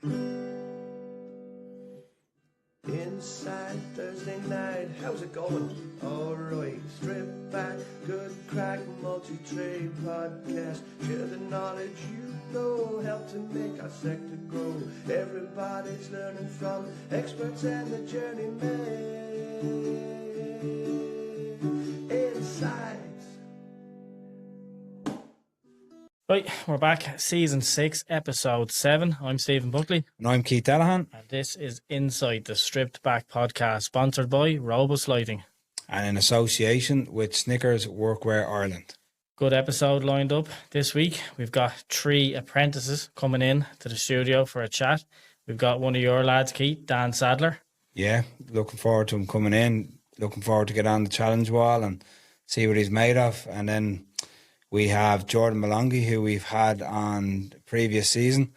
Inside Thursday night, how's it going? Alright, strip back, good crack, multi-trade podcast. Share the knowledge you know, help to make our sector grow. Everybody's learning from experts and the journeymen. Insights. Right, we're back. Season 6, Episode 7. I'm Stephen Buckley. And I'm Keith Delahan. And this is Inside the Stripped Back podcast, sponsored by Roma Lighting. And in association with Snickers Workwear Ireland. Good episode lined up this week. We've got 3 apprentices coming in to the studio for a chat. We've got one of your lads, Keith, Dan Sadler. Yeah, looking forward to him coming in. Looking forward to get on the challenge wall and see what he's made of. And then we have Jordan Malongi, who we've had on the previous season.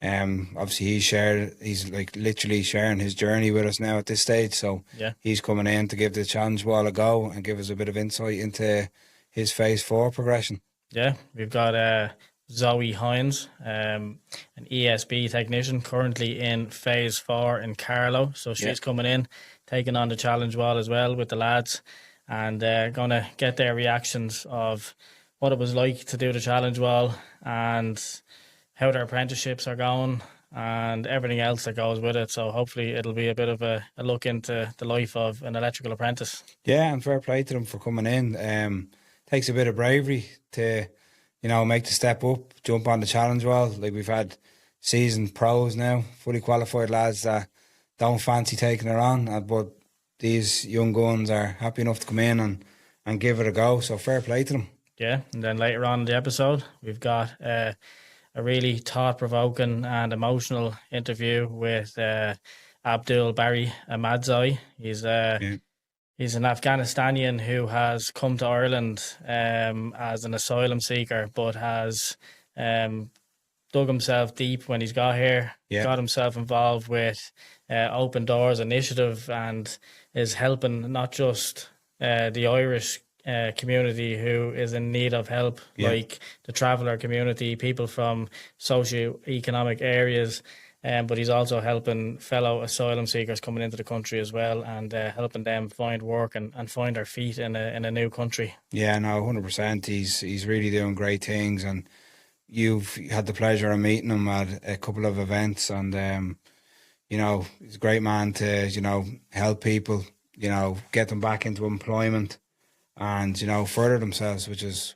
Obviously he's like literally sharing his journey with us now at this stage. So yeah, he's coming in to give the challenge wall a go and give us a bit of insight into his phase 4 progression. Yeah, we've got Zoe Hines, an ESB technician, currently in phase 4 in Carlow. So she's coming in, taking on the challenge wall as well with the lads, and going to get their reactions of what it was like to do the challenge wall and how their apprenticeships are going and everything else that goes with it. So hopefully it'll be a bit of a look into the life of an electrical apprentice. Yeah, and fair play to them for coming in. Takes a bit of bravery to, make the step up, jump on the challenge wall. Like, we've had seasoned pros now, fully qualified lads that don't fancy taking it on, but these young guns are happy enough to come in and give it a go. So fair play to them. Yeah, and then later on in the episode, we've got a really thought-provoking and emotional interview with Abdul Bari Ahmadzai. He's an Afghanistanian who has come to Ireland as an asylum seeker, but has dug himself deep when he's got here, got himself involved with Open Doors Initiative, and is helping not just the Irish community who is in need of help, like the traveller community, people from socio-economic areas, but he's also helping fellow asylum seekers coming into the country as well, and helping them find work and find their feet in a new country. Yeah, no, 100%. He's really doing great things, and you've had the pleasure of meeting him at a couple of events, and he's a great man to help people, get them back into employment, and further themselves, which is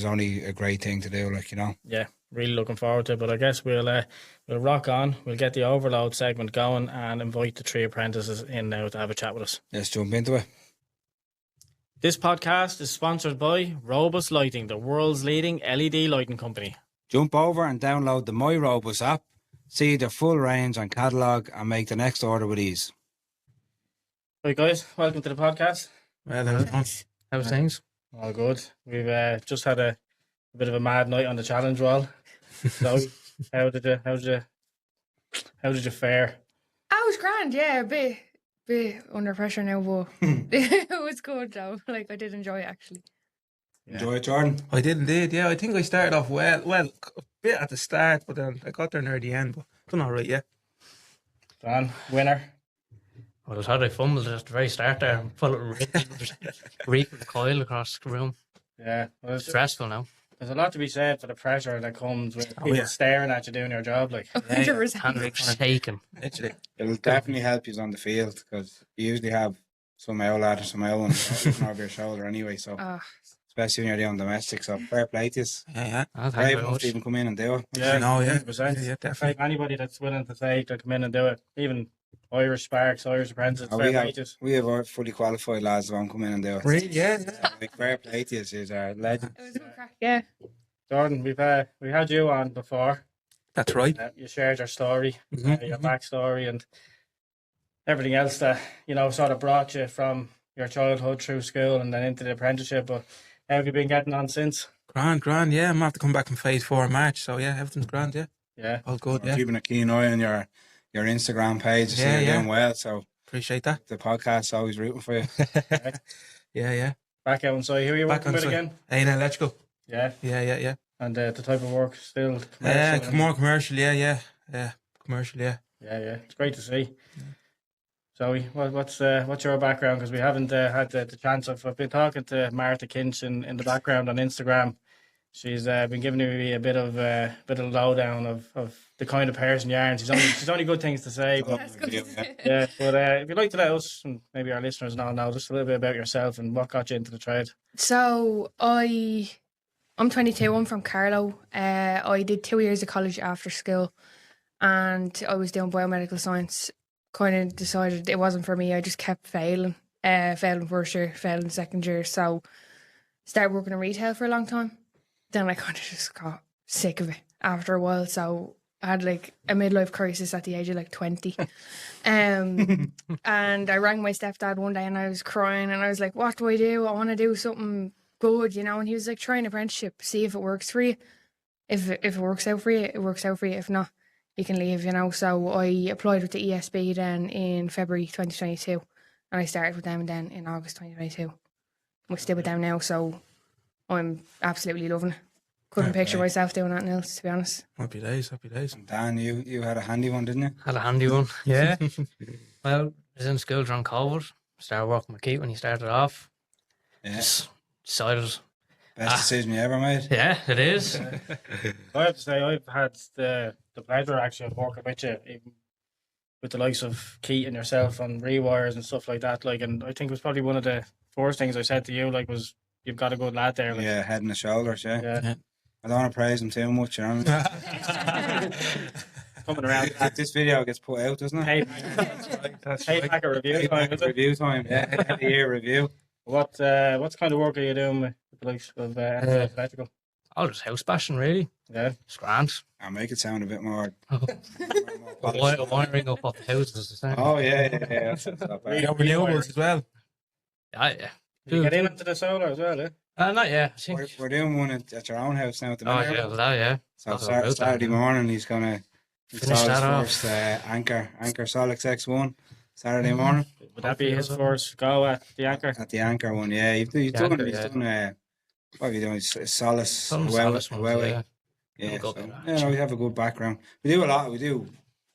only a great thing to do. Yeah, really looking forward to it. But I guess we'll rock on. We'll get the overload segment going and invite the 3 apprentices in now to have a chat with us. Let's jump into it. This podcast is sponsored by Robus Lighting, the world's leading LED lighting company. Jump over and download the My Robus app, see their full range and catalogue, and make the next order with ease. Right, guys, welcome to the podcast. Well, how's things? All good. We've just had a bit of a mad night on the challenge wall. So, how did you fare? I was grand, yeah, a bit under pressure now, but it was good though. Like, I did enjoy it actually. Yeah. Enjoy it, Jordan? I did indeed, yeah. I think I started off well, a bit at the start, but then I got there near the end, but done all right, yeah. Dan, winner. Well, I thought I fumbled at the very start there and put it reaping the coil across the room. Yeah. Well, it's stressful now. There's a lot to be said for the pressure that comes with people staring at you doing your job. Like, 100%. Shaking. It'll definitely help you on the field, because you usually have some old lad or some old one looking over your shoulder anyway. So, especially when you're doing domestic. So, fair play to you. Yeah. Brave enough to even come in and do it. Yeah, no, yeah. 100%. Yeah, definitely. Anybody that's willing to take to come in and do it, even Irish Sparks, Irish Apprentices, we have our fully qualified lads that won't come in and do it. Really? Yeah. Like, fair play to you, is a legend. It was a good crack, yeah. Jordan, we had you on before. That's right. You shared your story, your backstory, and everything else that sort of brought you from your childhood through school and then into the apprenticeship. But how have you been getting on since? Grand, yeah. I'm going to have to come back in phase 4 in March, so yeah, everything's grand, yeah. Yeah. All good, yeah. Keeping a keen eye on your Instagram page, so you're doing well. So appreciate that. The podcast's always rooting for you. Yeah. Back out inside. Who are you working with again? A&L Electrical. Yeah. Yeah. And the type of work still commercial? More commercial, yeah. commercial, yeah. Yeah, it's great to see. Zoe, what's your background? Because we haven't had the chance of. I've been talking to Martha Kinch in the background on Instagram. She's been giving me a bit of lowdown of the kind of person you are, and she's only good things to say. But, yeah, but if you'd like to let us and maybe our listeners know just a little bit about yourself and what got you into the trade. So I'm 22. I'm from Carlow. I did 2 years of college after school, and I was doing biomedical science. Kind of decided it wasn't for me. I just kept failing. Failing first year, failing second year. So started working in retail for a long time. Then I kind of just got sick of it after a while. So I had like a midlife crisis at the age of like 20. And I rang my stepdad one day and I was crying and I was like, what do? I want to do something good, you know? And he was like, try an apprenticeship, see if it works for you. If it works out for you, it works out for you. If not, you can leave, you know. So I applied with the ESB then in February 2022 and I started with them then in August 2022. I'm still with them now, so I'm absolutely loving it. Couldn't picture myself doing anything else, to be honest. Happy days. And Dan, you had a handy one, didn't you? Had a handy one, yeah. Well, I was in school during COVID. Started working with Keith when he started off. Yeah. Just decided, Best decision you ever made. yeah, it is. I have to say, I've had the pleasure actually of working with you, even with the likes of Keith and yourself on rewires and stuff like that. Like, and I think it was probably one of the first things I said to you, like, was you've got a good lad there. Like, Yeah, head and the shoulders, yeah. yeah. I don't want to praise him too much, you know. Coming around. This video gets put out, doesn't it? Payback a review time, is it? Review time, yeah. End of the year review. What kind of work are you doing with the likes of electrical? I was just house bashing, really. Yeah. It's grand. I'll make it sound a bit more. Wiring up of the houses. Is Oh, yeah. That's not bad. Renewables as well. yeah. Did you get into the solar as well, eh? Not yet. I think. We're doing one at your own house now at the Oh, minute. yeah, well, that, yeah. So Thought about that, Saturday yeah. morning he's going to Finish install his that off. first Anchor Solix X1 Saturday morning. Would that be his first go at the anchor? At the Anchor one, yeah. He's The done, Anchor, he's yeah. done what have you done? Solace, Some Huawei. Solace ones, yeah. Yeah, Got so, that, we have a good background. We do a lot. We do a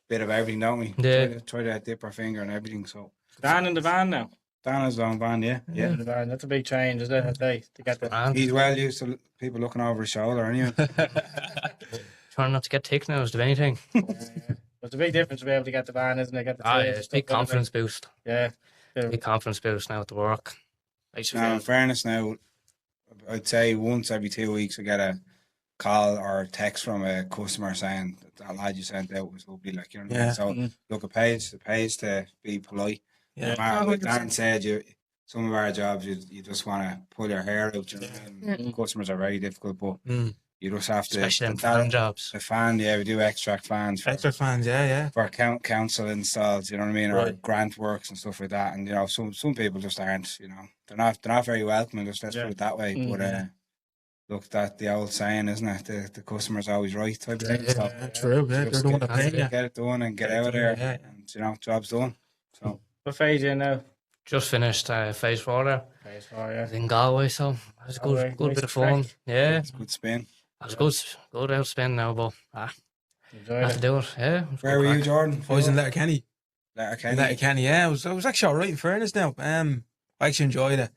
bit of everything, don't we? Yeah. Try to dip our finger and everything. So Dan in the van now. Dan has his own van, yeah. In the van. That's a big change, isn't it? I'd say, to get the. Grand. He's well used to people looking over his shoulder anyway. Trying not to get tick now, if anything. It's a big difference to be able to get the van, isn't it? Get the Ah, tail yeah, and it's stuff, big confidence boost. Yeah. Big confidence boost now at the work. Now, in fairness, now I'd say once every 2 weeks I get a call or a text from a customer saying that lad you sent out was lovely, like, you know what I mean? Yeah. So look, it pays to be polite. Yeah. Like Dan said, some of our jobs you just want to pull your hair out. You know what I mean? Customers are very difficult, but you just have to. Especially in fan jobs. The fan, yeah, we do extract fans. Extra fans, yeah. For council installs, you know what I mean, or Right. grant works and stuff like that. And some people just aren't, they're not very welcoming. Just let's put it that way. But look, that the old saying, isn't it? The customer's always right type of thing. So True, yeah. They're just the one that pay you. get it done and get out of there, Yeah. and job's done. So What phase are you in now? Just finished phase 4 there. Phase 4, I yeah. was in Galway, so it was a Galway, good nice bit of fun. trek. Yeah, it's a good spin. it was good out spin now, but Enjoyed have to it. do it. Yeah. it was Where good were you, crack. Jordan? I was in Letterkenny. Letterkenny. Letterkenny, yeah. I was actually alright in fairness now. I actually enjoyed it.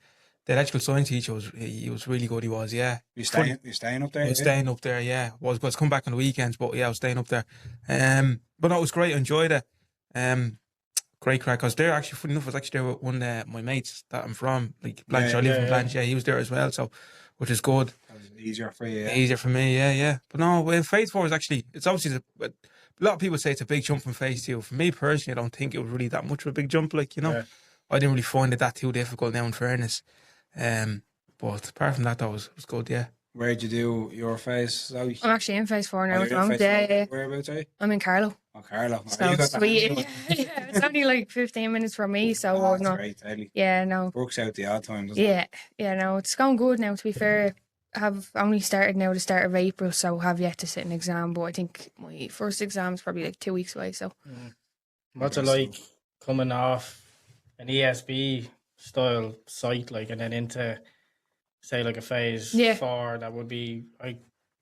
The electrical science teacher he was really good, he was, yeah. You staying up there? I was staying up there, yeah. Was come back on the weekends, but yeah, I was staying up there. But no, it was great. I enjoyed it. Great crack. I was there actually. Funny enough, I was actually there with one of my mates that I'm from, like Blanche. I live in Blanche. Yeah, he was there as well. So, which is good. That was easier for you. Yeah. Easier for me. Yeah. But no, phase 4 is actually. It's obviously a lot of people say it's a big jump from phase 2. For me personally, I don't think it was really that much of a big jump. Like Yeah. I didn't really find it that too difficult. Now, in fairness, but apart from that, that was good. Yeah. Where'd you do your phase? Zoe? I'm actually in phase 4 now Oh, at the you're in moment. phase Yeah, four? yeah. Whereabouts are you? I'm in Carlow. Oh, Carlo. So sweet. Yeah, it's only like 15 minutes from me, so Oh, no. that's great, Ellie. Yeah, no. Works out the odd time, doesn't it? Yeah, no, it's going good now, to be fair. I have only started now the start of April, so have yet to sit an exam, but I think my first exam is probably like 2 weeks away, so. What's it like coming off an ESB style site, like, and then into, say, like a phase 4 that would be,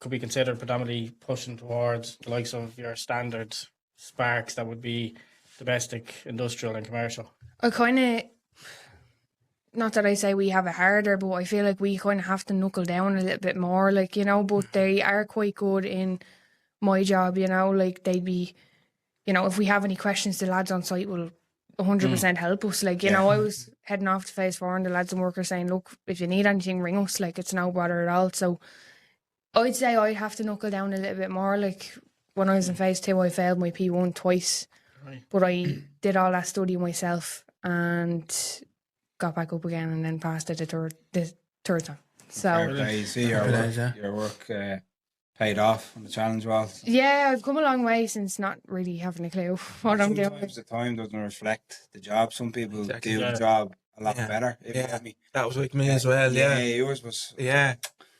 could be considered predominantly pushing towards the likes of your standard sparks that would be domestic, industrial, and commercial? I kind of, not that I say we have it harder, but I feel like we kind of have to knuckle down a little bit more, like, you know, but they are quite good in my job, you know, like they'd be, you know, if we have any questions, the lads on site will 100% help us. Like, you know, I was heading off to phase 4 and the lads and workers saying, look, if you need anything, ring us. Like, it's no bother at all. So I'd say I'd have to knuckle down a little bit more. Like, when I was in phase 2, I failed my P1 twice. Right. But I did all that study myself and got back up again and then passed it the third time. So Fair play. You see your work paid off on the challenge wall. yeah, I've come a long way since not really having a clue what I'm doing. Sometimes the time doesn't reflect the job. Some people Exactly. do Yeah. the job a lot Yeah. better. If you Yeah. get me. That was like me as well. Yeah. Yours was. Yeah.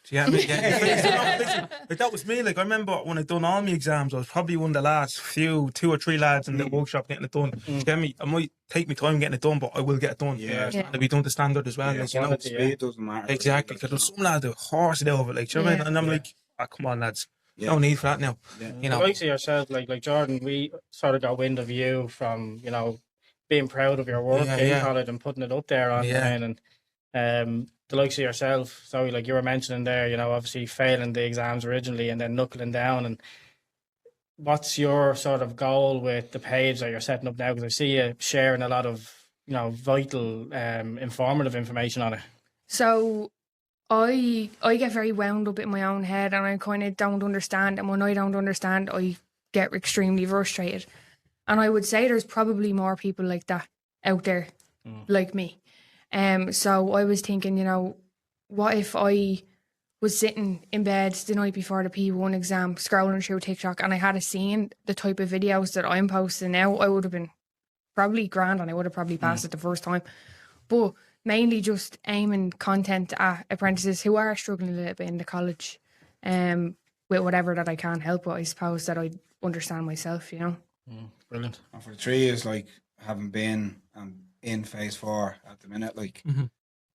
Do you get me? Yeah. Listen, like, that was me. Like, I remember when I done all my exams, I was probably one of the last few, 2 or 3 lads in the workshop getting it done. Do you get me? I might take my time getting it done, but I will get it done. Yeah. Yeah. It'll be done to standard as well. Yeah, like, you know. quality, Speed doesn't matter. Exactly. Because there's some lads that horse it over, like, do you know what I mean? And I'm like, come on, lads. Yeah. No need for that now. Yeah. You know. Like yourself, like Jordan, we sort of got wind of you from, you know, being proud of your work in college and putting it up there online. And the likes of yourself, so like you were mentioning there, you know, obviously failing the exams originally and then knuckling down. And what's your sort of goal with the page that you're setting up now? Because I see you sharing a lot of, you know, vital, informative information on it. So I get very wound up in my own head and I kind of don't understand. And when I don't understand, I get extremely frustrated. And I would say there's probably more people like that out there, like me. So I was thinking, you know, what if I was sitting in bed the night before the P1 exam, scrolling through TikTok, and I had seen the type of videos that I'm posting now, I would have been probably grand and I would have probably passed it the first time. But mainly just aiming content at apprentices who are struggling a little bit in the college, with whatever that I can help with, I suppose, that I understand myself, you know. Brilliant. And for the 3 years, like having been in phase 4 at the minute, like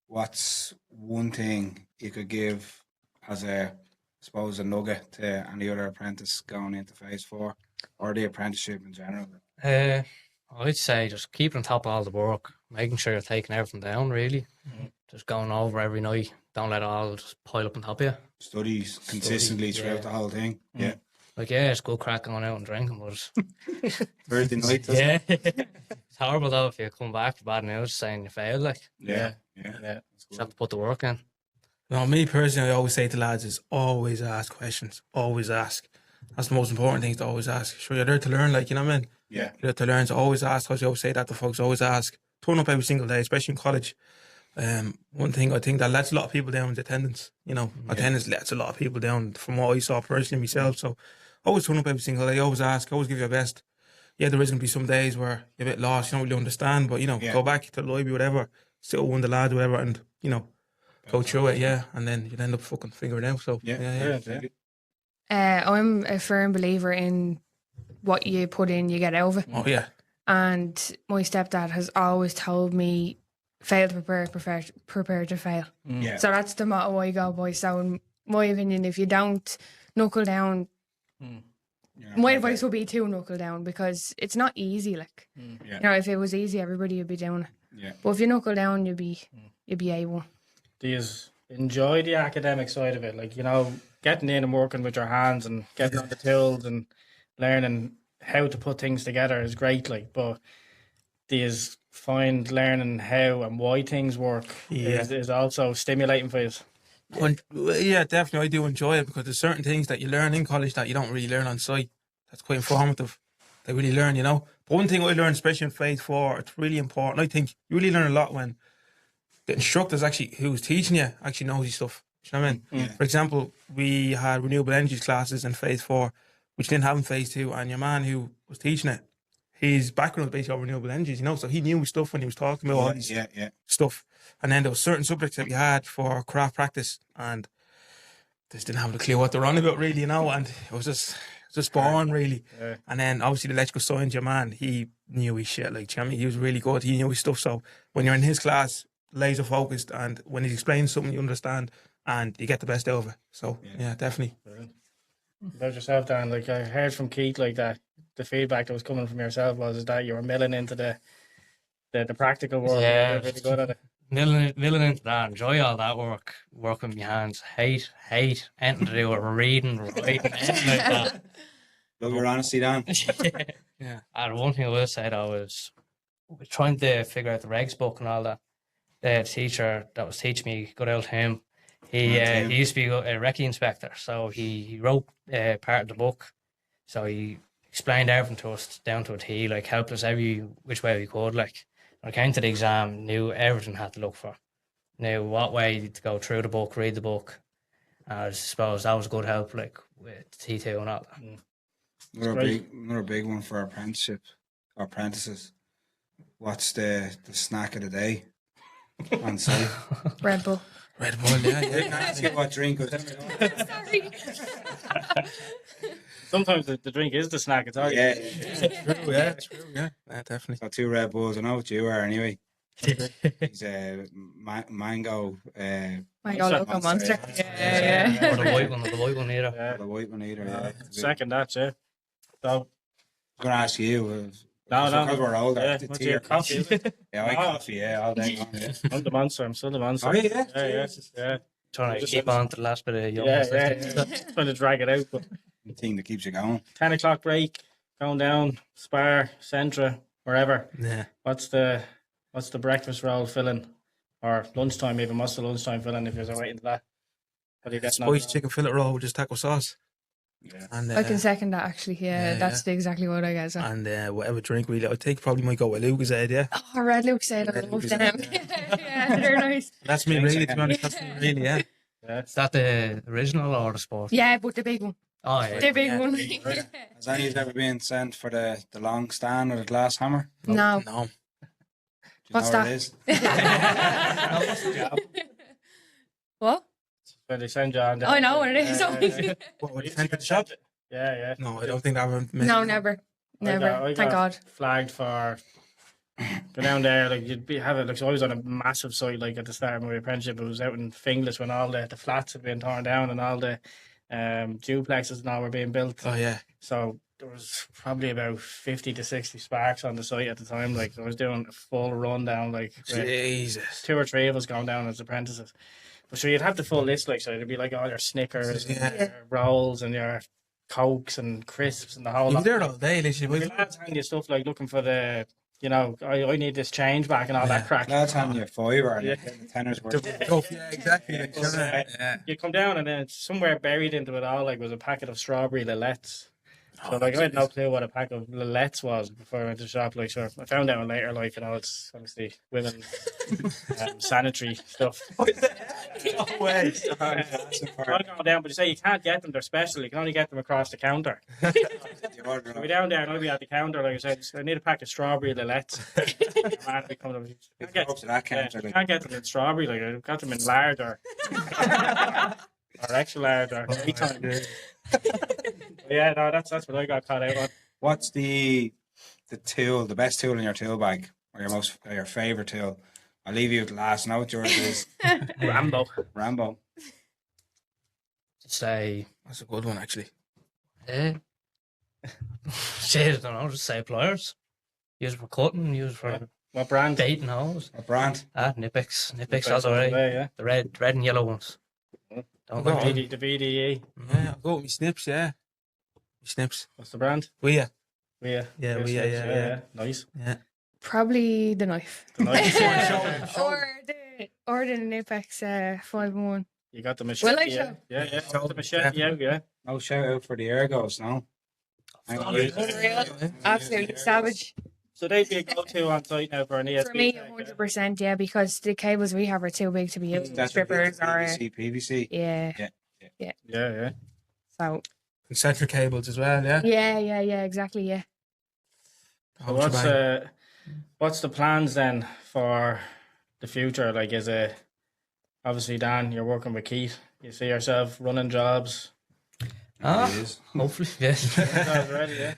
what's one thing you could give as a, I suppose, a nugget to any other apprentice going into phase 4 or the apprenticeship in general? I'd say just keep on top of all the work, making sure you're taking everything down, really. Just going over every night. Don't let it all just pile up on top of you. Studies consistently throughout the whole thing. Yeah. Like, yeah, it's good crack going out and drinking, but Thursday night. yeah. It's horrible though if you come back for bad news saying you failed, like. Yeah. Just have to put the work in. No, me personally, I always say to lads is always ask questions. Always ask. That's the most important thing, to always ask. Sure, you're there to learn, like, you know what I mean? Yeah. You're there to learn, so always ask. Because you always say that to folks, always ask. Turn up every single day, especially in college. One thing I think that lets a lot of people down is attendance. You know, attendance lets a lot of people down from what I saw personally myself. So always turn up every single day, always ask, always give your best. Yeah, there is going to be some days where you're a bit lost, you don't really understand, but, you know, go back to the library, whatever, sit with one of the lads, whatever, and, you know, go through it, and then you'll end up fucking figuring it out. So, I'm a firm believer in what you put in, you get out of it. Oh, yeah. And my stepdad has always told me, fail to prepare to fail. Yeah. So that's the motto I go by. So in my opinion, if you don't knuckle down, my advice would be to knuckle down, because it's not easy. Like, you know, if it was easy, everybody would be doing it. Yeah. But if you knuckle down, you'll be A1. Do you enjoy the academic side of it? Like, you know, getting in and working with your hands and getting on the tools and learning how to put things together is great. Like, but do you find learning how and why things work is also stimulating for you? Yeah, definitely. I do enjoy it, because there's certain things that you learn in college that you don't really learn on site. That's quite informative. They really learn, you know. But one thing I learned, especially in phase 4, it's really important. I think you really learn a lot when the instructors actually who's teaching you actually knows his stuff. You know what I mean? For example, we had renewable energies classes in phase 4, which didn't have in phase 2, and your man who was teaching it, his background was basically on renewable energies, you know, so he knew his stuff when he was talking about all these stuff. And then there was certain subjects that we had for craft practice, and just didn't have a clue what they're on about, really, you know, and it was just boring, really. Yeah. And then obviously the electrical science, your man, he knew his shit, like, you know, he was really good, he knew his stuff. So when you're in his class, laser focused, and when he's explaining something, you understand, and you get the best out of it. So yeah, definitely. about yourself, Dan? Like I heard from Keith, like that the feedback that was coming from yourself was that you were milling into the practical work. Yeah. You're really good at it. Milling into that, enjoy all that work, work with my hands. Hate anything to do with reading, writing, anything like that. Love your honesty, Dan. Yeah. And one thing I will say though is trying to figure out the regs book and all that. The teacher that was teaching me, good old him. He used to be a recce inspector, so he wrote part of the book. So he explained everything to us down to a T, like helped us every which way we could. Like when I came to the exam, knew everything I had to look for. Knew what way to go through the book, read the book. I suppose that was good help, like with T2 and all that. Another big one for apprenticeship or apprentices. What's the snack of the day on site? Red Bull. Red Bull, yeah. Can I ask you what drink was? Sorry. Sometimes the drink is the snack. It's all Yeah, Yeah, definitely. got 2 Red Bulls. I know what you are anyway. He's a mango. Mango Loco Monster. Monster. Yeah. Or the white one either. Yeah. The white one either. Yeah. Second that, yeah. So I was going to ask you. no. Because we're older. Yeah, the what's tea your or coffee? Is it? Yeah, I coffee. Yeah, all day long. Yeah. I'm the monster. I'm still the monster. Oh, yeah? Yeah. Trying to Just keep have- on to the last bit of young. Yeah. Trying to drag it out, but The thing that keeps you going. 10 o'clock break, going down, Spar, Centra, wherever. Yeah. What's the breakfast roll filling? Or lunchtime even, what's the lunchtime filling if you're waiting for that? How do you get Spiced chicken fillet roll with just taco sauce. Yeah. And I can second that actually. Yeah, yeah, that's exactly what I get. So. and whatever drink really. I think probably might go with Lucozade, yeah. Oh, Red Luke said I Red love Lucozade, them. Yeah, they're nice. That's me really, to be honest. That's me really, yeah. Is that the original or the sport? Yeah, but the big one. Oh, yeah. The big yeah, one. the big one. Has any of you ever been sent for the long stand or the glass hammer? No. No. Do you What's know that? Where it is? What? When they send you on there. I know what it is. What, would you send to the shop? Yeah. No, I don't think I ever. No, never. Never. I Thank God. Flagged for go down there, like you'd be having like so I was on a massive site like at the start of my apprenticeship. It was out in Finglas when all the flats had been torn down and all the duplexes and all were being built. Oh, yeah. So there was probably about 50 to 60 sparks on the site at the time. Like I was doing a full rundown, like with Jesus. 2 or 3 of us going down as apprentices. But so you'd have the full list, like so it'd be like all your Snickers, Yeah. and your rolls, and your Cokes and crisps and the whole You'd lot. be there all day, literally. Your lads hand you stuff like looking for the, I need this change back and all that crack. Lads handing you a $5 and Yeah. you're getting the tenner's worth. Yeah, exactly. Like, yeah. You come down and then somewhere buried into it all like was a packet of strawberry Lillettes. So like I had no clue what a pack of Lillettes was before I went to the shop. Like so I found out later, like it's obviously women sanitary stuff. No way. I go down, but you say you can't get them. They're special. You can only get them across the counter. I'll be down there and I'll be at the counter. Like I said, I need a pack of strawberry Lillettes. Man, we come to Up to that counter, you like. can't get them in strawberry. Like I've got them in large or extra large or yeah, no, that's what I got caught out on. What's the best tool in your tool bag, or your favourite tool? I'll leave you with last. Know what yours is. Rambo. Say, That's a good one, actually. shit, I don't know, just say pliers. Use for cutting, use for What brand? dating hose. A brand. Nippex, that's alright. Yeah. The red and yellow ones. Don't Go go on. The VDE. Yeah, I'll go with my snips, yeah. My snips. What's the brand? Will ya? Yeah. Yeah, yeah. Nice. Yeah. Probably the knife. The nice. Or the Nipex 5-1. You got the machete. Well, I yeah. shall. Yeah. The machete out, yeah. No shout out for the Ergos, no. Hang on. Unreal. Absolutely savage. So they'd be a go-to on site now for an ESP. For me, tech, 100%, yeah, because the cables we have are too big to be used. That's Strippers or PVC. yeah. Yeah. So Concentric cables as well, yeah. yeah, exactly, yeah. So what's the plans then for the future? Like, is it obviously Dan? You're working with Keith. You see yourself running jobs. Hopefully, yes. Jobs already,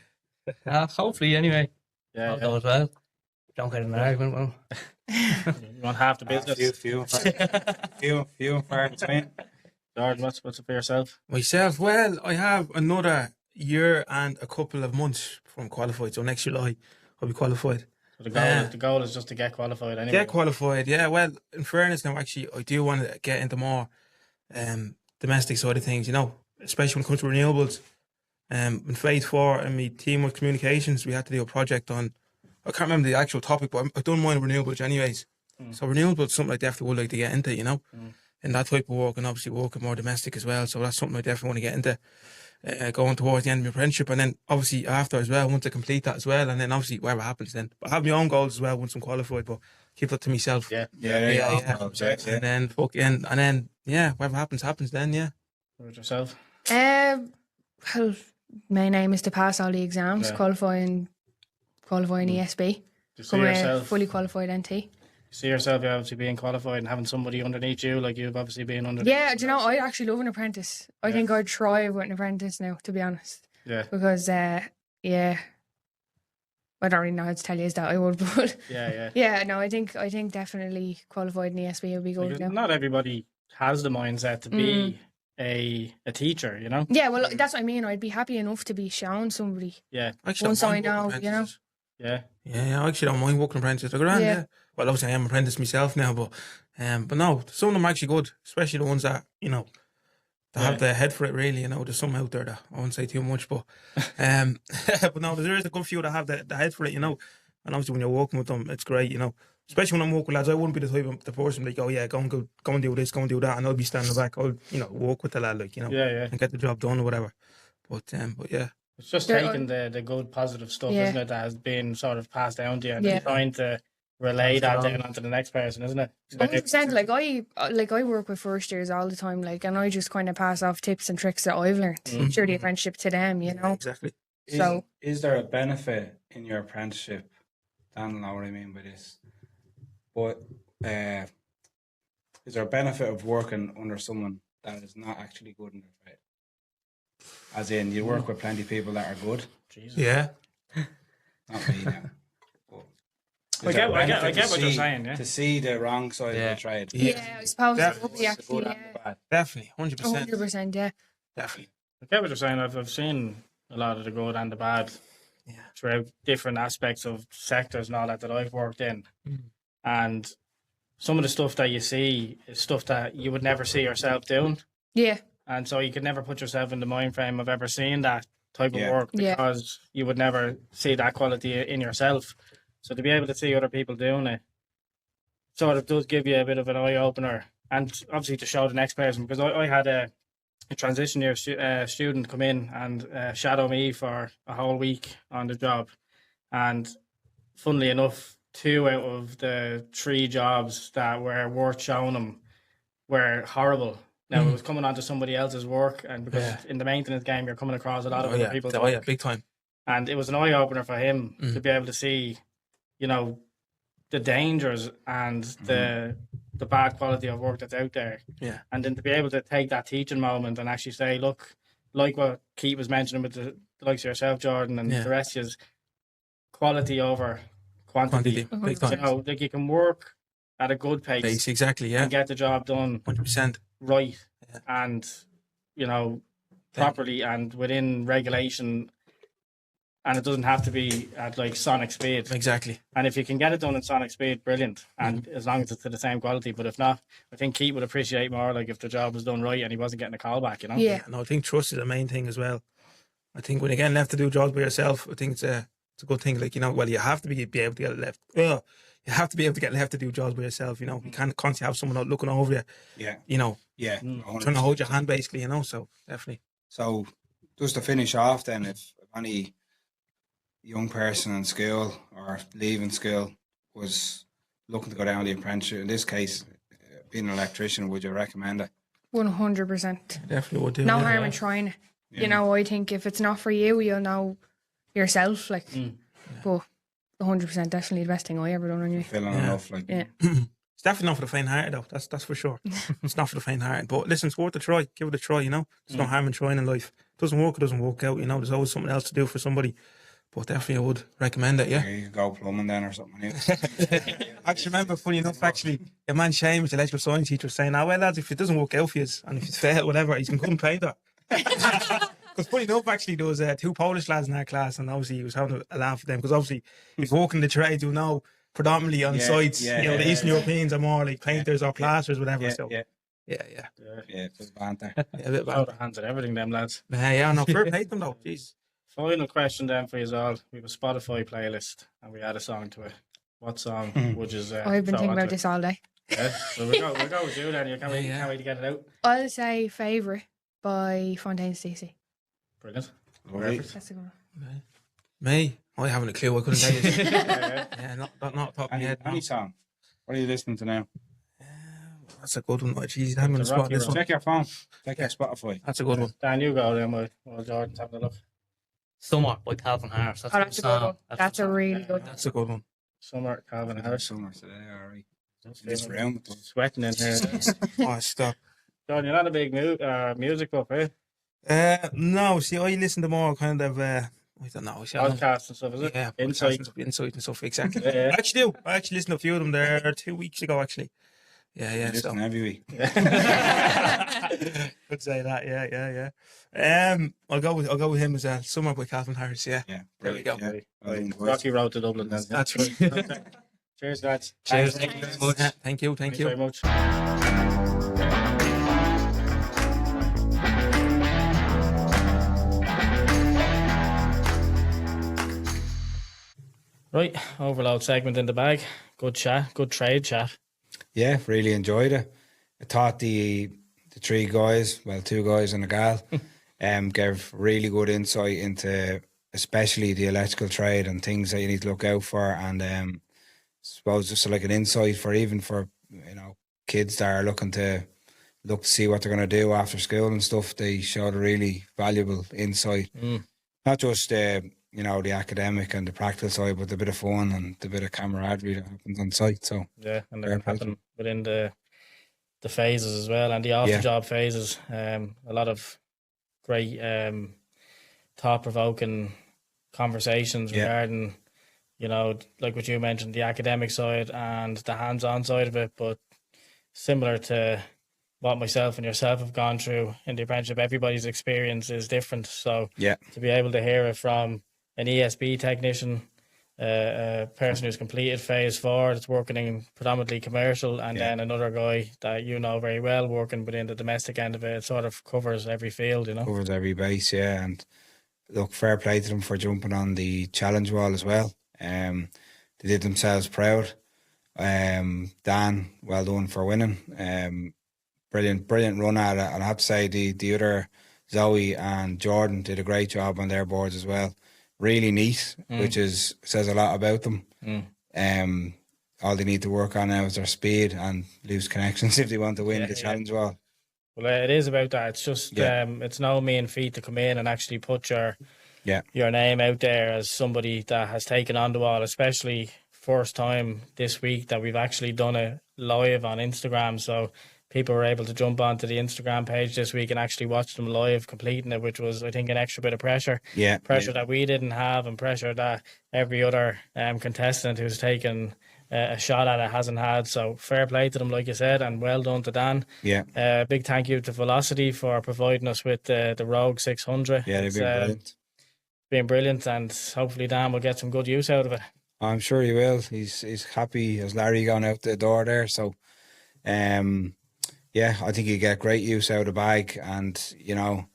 yeah. Hopefully, anyway. Yeah. All goes well. Don't get in an argument with him. You want half the business. Few and far between. Jordan, what's it for yourself? Myself, well, I have another year and a couple of months before I'm qualified. So next July, I'll be qualified. So the goal is just to get qualified anyway. Get qualified, yeah. Well, in fairness, now actually, I do want to get into more domestic side of things, especially when it comes to renewables. In phase 4 in my team of communications, we had to do a project on, I can't remember the actual topic, but I don't mind renewables anyways. So renewables is something I definitely would like to get into, in that type of work, and obviously working more domestic as well. So that's something I definitely want to get into, going towards the end of my apprenticeship, and then obviously after as well, once I complete that as well, and then obviously whatever happens then. But I have my own goals as well once I'm qualified, but keep that to myself. Yeah. And then whatever happens then, yeah. What about yourself? Well, my aim is to pass all the exams, qualifying ESB, become a fully qualified NT. See yourself obviously being qualified and having somebody underneath you, like you've obviously been underneath. Yeah, do you know, I actually love an apprentice. I think I'd thrive with an apprentice now, to be honest. Yeah. Because, I don't really know how to tell you that I would, but no, I think definitely qualified in ESB would be good. Because not everybody has the mindset to be a teacher, Yeah, well, that's what I mean. I'd be happy enough to be shown somebody. Yeah. Once I know, Yeah. Yeah, I actually don't mind working apprentices. They're grand, yeah. Well, obviously I am an apprentice myself now, but no, some of them are actually good, especially the ones that, that have the head for it really, There's some out there that I won't say too much, but but no, there is a good few that have the head for it, and obviously when you're working with them, it's great, Especially when I'm working with lads, I wouldn't be the type of the person like, oh yeah, go and do this, go and do that, and I'll be standing back. I'll, work with the lad, and get the job done or whatever. But yeah. It's just taking the good positive stuff, isn't it, that has been sort of passed down to you and trying to relay that down onto the next person, isn't it? 100%. I work with first years all the time, and I just kind of pass off tips and tricks that I've learned. Share the apprenticeship to them, Exactly. Is there a benefit in your apprenticeship? Dan will know what I mean by this. But is there a benefit of working under someone that is not actually good in their trade? As in, you work with plenty of people that are good. Jesus. Yeah. Not me now. I get what you're saying, yeah. To see the wrong side of the trade. Yeah, I suppose it would be actually. Definitely, 100%. 100%, yeah. Definitely. I get what you're saying. I've seen a lot of the good and the bad throughout different aspects of sectors and all that I've worked in. And some of the stuff that you see is stuff that you would never see yourself doing. Yeah. And so you could never put yourself in the mind frame of ever seeing that type of work because you would never see that quality in yourself. So to be able to see other people doing it sort of does give you a bit of an eye-opener, and obviously to show the next person, because I had a transition year student come in and shadow me for a whole week on the job, and funnily enough, 2 out of the 3 jobs that were worth showing him were horrible. Now, it was coming onto somebody else's work, and because in the maintenance game, you're coming across a lot of other people's work. Oh, yeah, big time. And it was an eye-opener for him to be able to see, the dangers and the bad quality of work that's out there. Yeah. And then to be able to take that teaching moment and actually say, look, like what Keith was mentioning with the likes of yourself, Jordan, and the rest of you, quality over quantity. Big time. Like you can work at a good pace. Exactly, yeah. And get the job done 100%. Right. And, properly and within regulation. And it doesn't have to be at like sonic speed. Exactly. And if you can get it done in sonic speed, brilliant. And as long as it's to the same quality. But if not, I think Keith would appreciate more like if the job was done right and he wasn't getting a call back, Yeah. No, I think trust is the main thing as well. I think when you get left to do jobs by yourself, I think it's a good thing. Like, you have to be able to get left. You have to be able to get left to do jobs by yourself, You can't constantly have someone out looking over you. Yeah. Yeah. Trying to hold your hand basically, So definitely. So just to finish off then, if any young person in school or leaving school was looking to go down the apprenticeship, in this case, being an electrician, would you recommend it? 100%. Definitely would do. No harm in trying it. Yeah. I think if it's not for you, you'll know yourself. But 100% definitely the best thing I ever done on you. Feeling enough, It's definitely not for the faint-hearted, though. That's for sure. It's not for the faint-hearted. But listen, it's worth a try. Give it a try, There's no harm in trying in life. It doesn't work, it doesn't work out, There's always something else to do for somebody. But definitely I would recommend it, yeah. You could go plumbing then or something. Actually, remember, funny enough, actually, a man Seamus, the electrical science teacher, was saying, well, lads, if it doesn't work out for you, and if you fail, whatever, you can come painter. Because funny enough, actually, there was 2 Polish lads in our class, and obviously he was having a laugh at them, because obviously, if you work in the trade, you know, predominantly on sites, the Eastern Europeans are more like painters or plasterers, whatever, so. Yeah, a bit of banter. Yeah, a bit Out of hands at everything, them lads. Yeah, no, fair play to them though. Jeez. Final question then for you all. We have a Spotify playlist and we add a song to it. What song would you I've been thinking about this all day. Yeah, so we'll go with you then. You can't wait to get it out. I'll say Favourite by Fontaine Stacey. Brilliant. Perfect. That's a good one. Me? I haven't a clue. I couldn't tell you. Yeah, not top of my head. Any song? What are you listening to now? That's a good one. Oh, jeez, I'm on the spot. This one. Check your phone. Check your Spotify. That's a good one. Dan, you go then while Jordan's having a look. Summer by Calvin Harris. That's, That's a good one. That's a really good one. That's a good one. Summer, Calvin Harris. Summer today, alright. This round. Sweating in here. Oh, stop. Jordan, you're not a big music buff, eh? No, see, I listen to more kind of, I don't know. Podcasts and stuff, is it? Yeah, Insight and stuff, exactly. Yeah. I actually do. I actually listened to a few of them there 2 weeks ago, actually. Yeah. Listen every week. Could say that, yeah. I'll go with him as well. Summer by Calvin Harris, yeah. Yeah. There we go. Yeah. Rocky Road to Dublin then. That's right. Cheers, lads. Cheers. Thank you very much. Thank you. Thanks very much. Right, overload segment in the bag. Good chat, good trade chat. Yeah, really enjoyed it. I thought the 3 guys, well, 2 guys and a gal, gave really good insight into especially the electrical trade and things that you need to look out for, and suppose just like an insight for even for kids that are looking to see what they're going to do after school and stuff. They showed a really valuable insight, not just the academic and the practical side, but the bit of fun and the bit of camaraderie that happens on site. So yeah, and they're happening within the phases as well, and the off the job phases. A lot of great thought provoking conversations regarding, like what you mentioned, the academic side and the hands on side of it, but similar to what myself and yourself have gone through in the apprenticeship, everybody's experience is different. So to be able to hear it from an ESB technician, a person who's completed phase 4 that's working in predominantly commercial, and then another guy that very well working within the domestic end of it, it sort of covers every field, Covers every base, yeah. And look, fair play to them for jumping on the challenge wall as well. They did themselves proud. Dan, well done for winning. Brilliant run at it. And I have to say the other Zoe and Jordan did a great job on their boards as well. Really neat, which says a lot about them. All they need to work on now is their speed and lose connections if they want to win the challenge wall. Well, it is about that. It's just it's no mean feat to come in and actually put your name out there as somebody that has taken on the wall, especially first time this week that we've actually done it live on Instagram. So people were able to jump onto the Instagram page this week and actually watch them live completing it, which was, I think, an extra bit of pressure. Pressure that we didn't have, and pressure that every other contestant who's taken a shot at it hasn't had. So fair play to them, like you said, and well done to Dan. Big thank you to Velocity for providing us with the Rogue 600. Yeah, they've been brilliant. Been brilliant, and hopefully Dan will get some good use out of it. I'm sure he will. He's happy as Larry gone out the door there. So, yeah, I think you get great use out of the bag, and you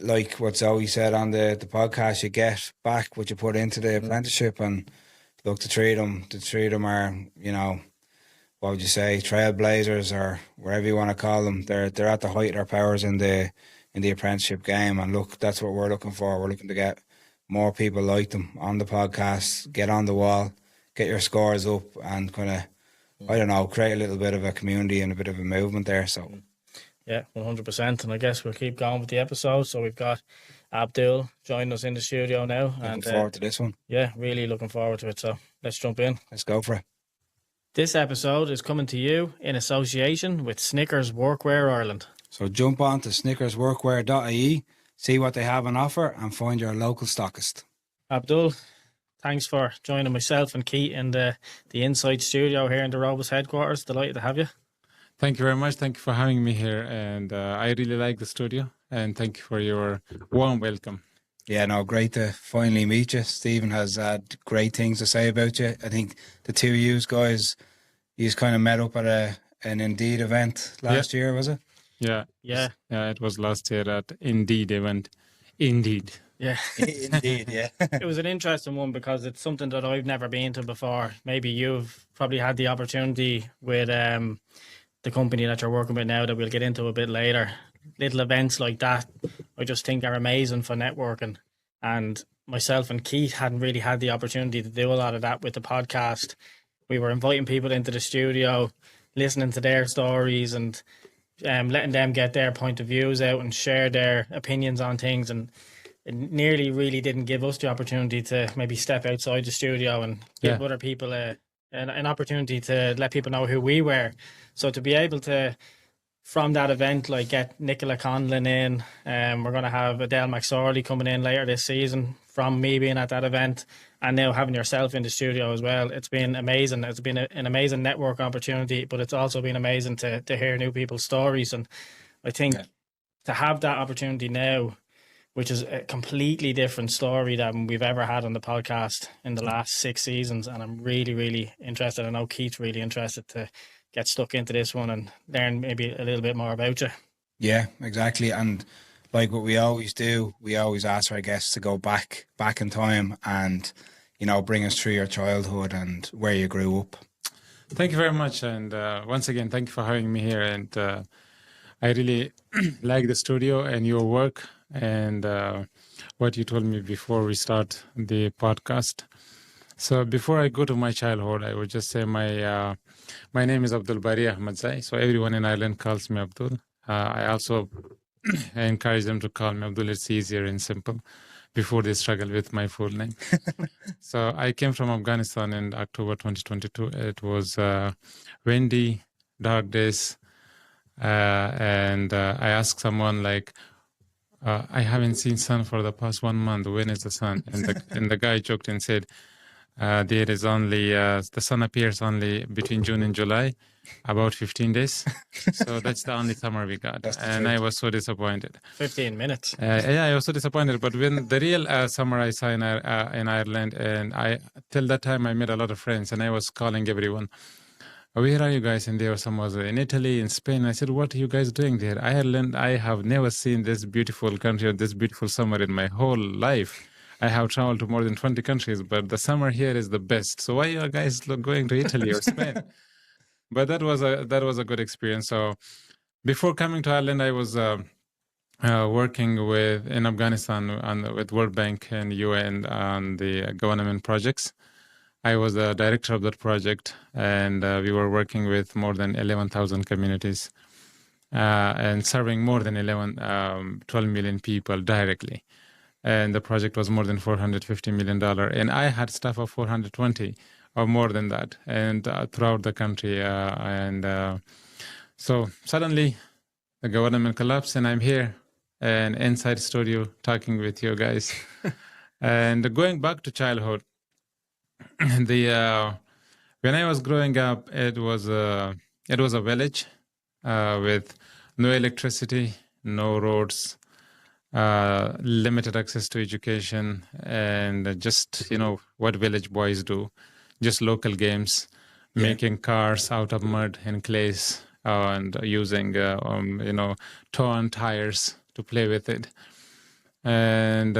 like what Zoe said on the podcast, you get back what you put into the apprenticeship. And look, the three of them are, what would you say, trailblazers, or whatever you want to call them. They're at the height of their powers in the apprenticeship game, and look, that's what we're looking for. We're looking to get more people like them on the podcast, get on the wall, get your scores up, and kind of, I don't know, create a little bit of a community and a bit of a movement there. So, yeah, 100%. And I guess we'll keep going with the episode. So we've got Abdul joining us in the studio now. Looking forward to this one. Yeah, really looking forward to it. So let's jump in. Let's go for it. This episode is coming to you in association with Snickers Workwear Ireland. So jump on to snickersworkwear.ie, see what they have on offer, and find your local stockist. Abdul, thanks for joining myself and Keith in the Inside Studio here in the Roma's headquarters. Delighted to have you. Thank you very much. Thank you for having me here. And I really like the studio. And thank you for your warm welcome. Yeah, no, great to finally meet you. Stephen has had great things to say about you. I think the two of you guys, you kind of met up at an Indeed event last year, was it? Yeah. Yeah. Yeah, it was last year at Indeed event. Indeed. Yeah. Indeed, yeah. It was an interesting one because it's something that I've never been to before. Maybe you've probably had the opportunity with the company that you're working with now that we'll get into a bit later. Little events like that, I just think are amazing for networking. And myself and Keith hadn't really had the opportunity to do a lot of that with the podcast. We were inviting people into the studio, listening to their stories and letting them get their point of views out and share their opinions on things. And it nearly really didn't give us the opportunity to maybe step outside the studio and give other people an opportunity to let people know who we were. So to be able to, from that event, like get Nicola Conlon in, we're going to have Adele McSorley coming in later this season from me being at that event, and now having yourself in the studio as well. It's been amazing. It's been an amazing network opportunity, but it's also been amazing to hear new people's stories. And I think to have that opportunity now, which is a completely different story than we've ever had on the podcast in the last 6 seasons. And I'm really, really interested. I know Keith's really interested to get stuck into this one and learn maybe a little bit more about you. Yeah, exactly. And like what we always do, we always ask our guests to go back in time and, you know, bring us through your childhood and where you grew up. Thank you very much. And once again, thank you for having me here. And I really like the studio and your work and what you told me before we start the podcast. So before I go to my childhood, I would just say my name is Abdul Bari Ahmadzai. So everyone in Ireland calls me Abdul. I also encourage them to call me Abdul. It's easier and simple before they struggle with my full name. So I came from Afghanistan in October 2022. It was windy, dark days. And I asked someone like, I haven't seen sun for the past 1 month. When is the sun? And the guy joked and said, there is only, the sun appears only between June and July, about 15 days. So that's the only summer we got. And I was so disappointed. 15 minutes. Yeah, I was so disappointed. But when the real summer I saw in Ireland, and till that time I made a lot of friends, and I was calling everyone, where are you guys? And there was someone was in Italy, in Spain. I said, what are you guys doing there? Ireland, I have never seen this beautiful country or this beautiful summer in my whole life. I have traveled to more than 20 countries, but the summer here is the best. So why are you guys going to Italy or Spain? But that was a good experience. So before coming to Ireland, I was working in Afghanistan with World Bank and UN on the government projects. I was the director of that project, and we were working with more than 11,000 communities and serving more than 12 million people directly. And the project was more than $450 million. And I had staff of 420 or more than that, and throughout the country. So suddenly the government collapsed, and I'm here and inside studio talking with you guys. And going back to childhood, when I was growing up, it was a village with no electricity, no roads, limited access to education, and just, what village boys do, just local games, making cars out of mud and clays, and using, torn tires to play with it. And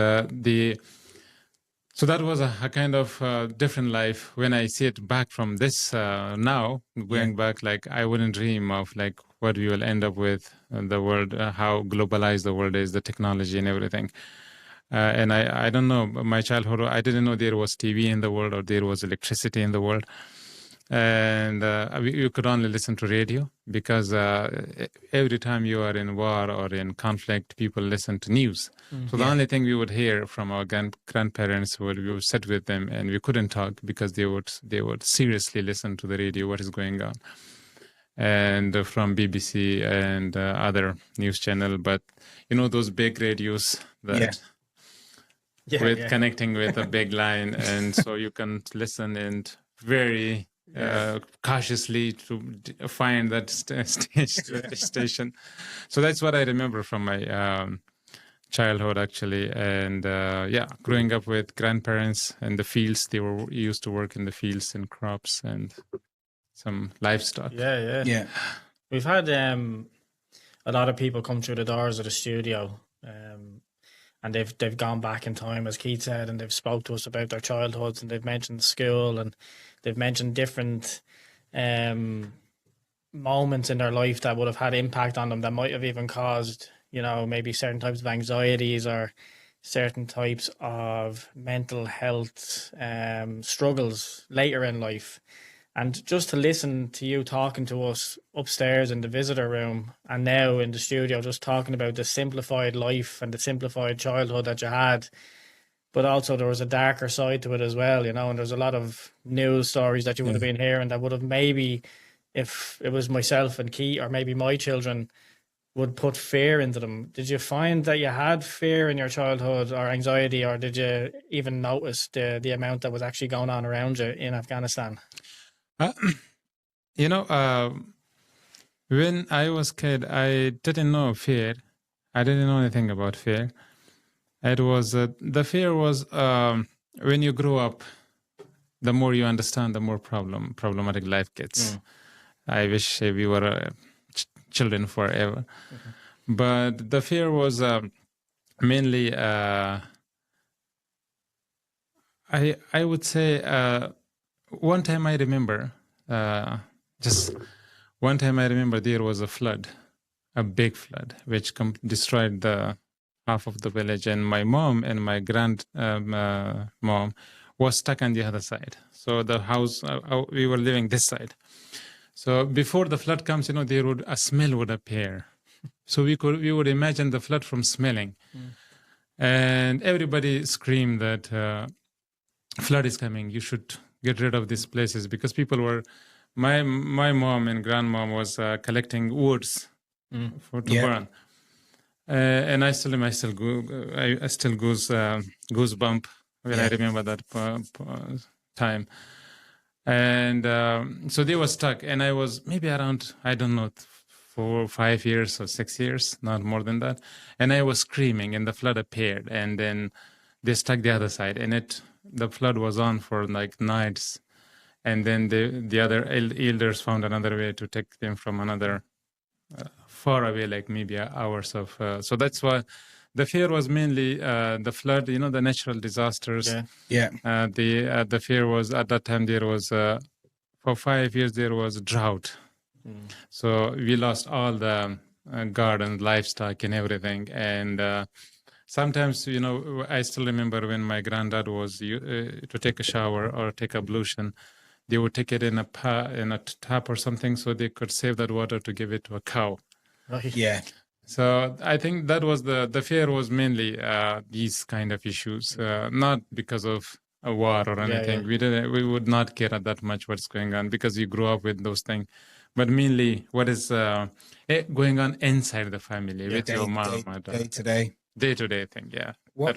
so that was a kind of different life. When I see it back from this now, going back, like I wouldn't dream of like what we will end up with the world, how globalized the world is, the technology and everything. And I don't know, my childhood, I didn't know there was TV in the world or there was electricity in the world. And you could only listen to radio because every time you are in war or in conflict, people listen to news. So the only thing we would hear from our grandparents we would sit with them, and we couldn't talk because they would seriously listen to the radio, what is going on, and from BBC and other news channel. But those big radios that with connecting with a big line, and so you can listen and very cautiously to find that station. So that's what I remember from my childhood, actually. And growing up with grandparents in the fields, they were used to work in the fields and crops and some livestock. Yeah. We've had a lot of people come through the doors of the studio, and they've gone back in time, as Keith said, and they've spoke to us about their childhoods, and they've mentioned school, and they've mentioned different moments in their life that would have had impact on them, that might have even caused, maybe certain types of anxieties or certain types of mental health struggles later in life. And just to listen to you talking to us upstairs in the visitor room and now in the studio, just talking about the simplified life and the simplified childhood that you had, but also there was a darker side to it as well, and there's a lot of news stories that you would have been hearing that would have maybe, if it was myself and Keith or maybe my children, would put fear into them. Did you find that you had fear in your childhood or anxiety, or did you even notice the amount that was actually going on around you in Afghanistan? When I was a kid, I didn't know fear. I didn't know anything about fear. It was the fear was when you grow up, the more you understand, the more problematic life gets. I wish we were children forever. But the fear was mainly, I would say, one time I remember, there was a flood, a big flood, which destroyed the half of the village, and my mom and my mom was stuck on the other side. So the house, we were living this side. So before the flood comes, a smell would appear. So we would imagine the flood from smelling, and everybody screamed that flood is coming. You should get rid of these places, because people were. My mom and grandmom was collecting woods to burn, and I still goosebump when I remember that time. And so they were stuck, and I was maybe around, I don't know, 4 or 5 years or 6 years, not more than that. And I was screaming, and the flood appeared, and then they stuck the other side, and the flood was on for like nights. And then the other elders found another way to take them from another far away, like maybe hours of. So that's why the fear was mainly the flood, the natural disasters. The fear was, at that time, there was, for 5 years, there was drought. So we lost all the garden, livestock and everything. And sometimes, I still remember when my granddad was to take a shower or take ablution, they would take it in a tap or something, so they could save that water to give it to a cow. Right. Yeah. So I think that was the fear was mainly these kind of issues, not because of a war or anything. We would not care that much what's going on, because you grew up with those things. But mainly what is going on inside the family with your mom. Day-to-day thing, yeah. What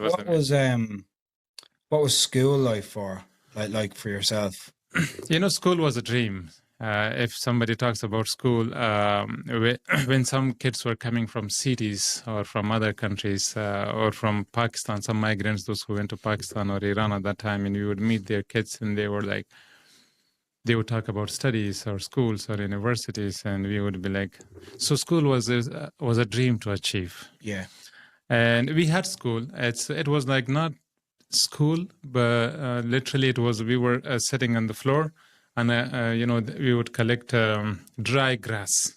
was school life for yourself? School was a dream. If somebody talks about school, when some kids were coming from cities or from other countries or from Pakistan, some migrants, those who went to Pakistan or Iran at that time, and we would meet their kids, and they would talk about studies or schools or universities, and we would be like, so school was a dream to achieve. Yeah. And we had school. It was like not school, but literally it was, we were sitting on the floor, and we would collect dry grass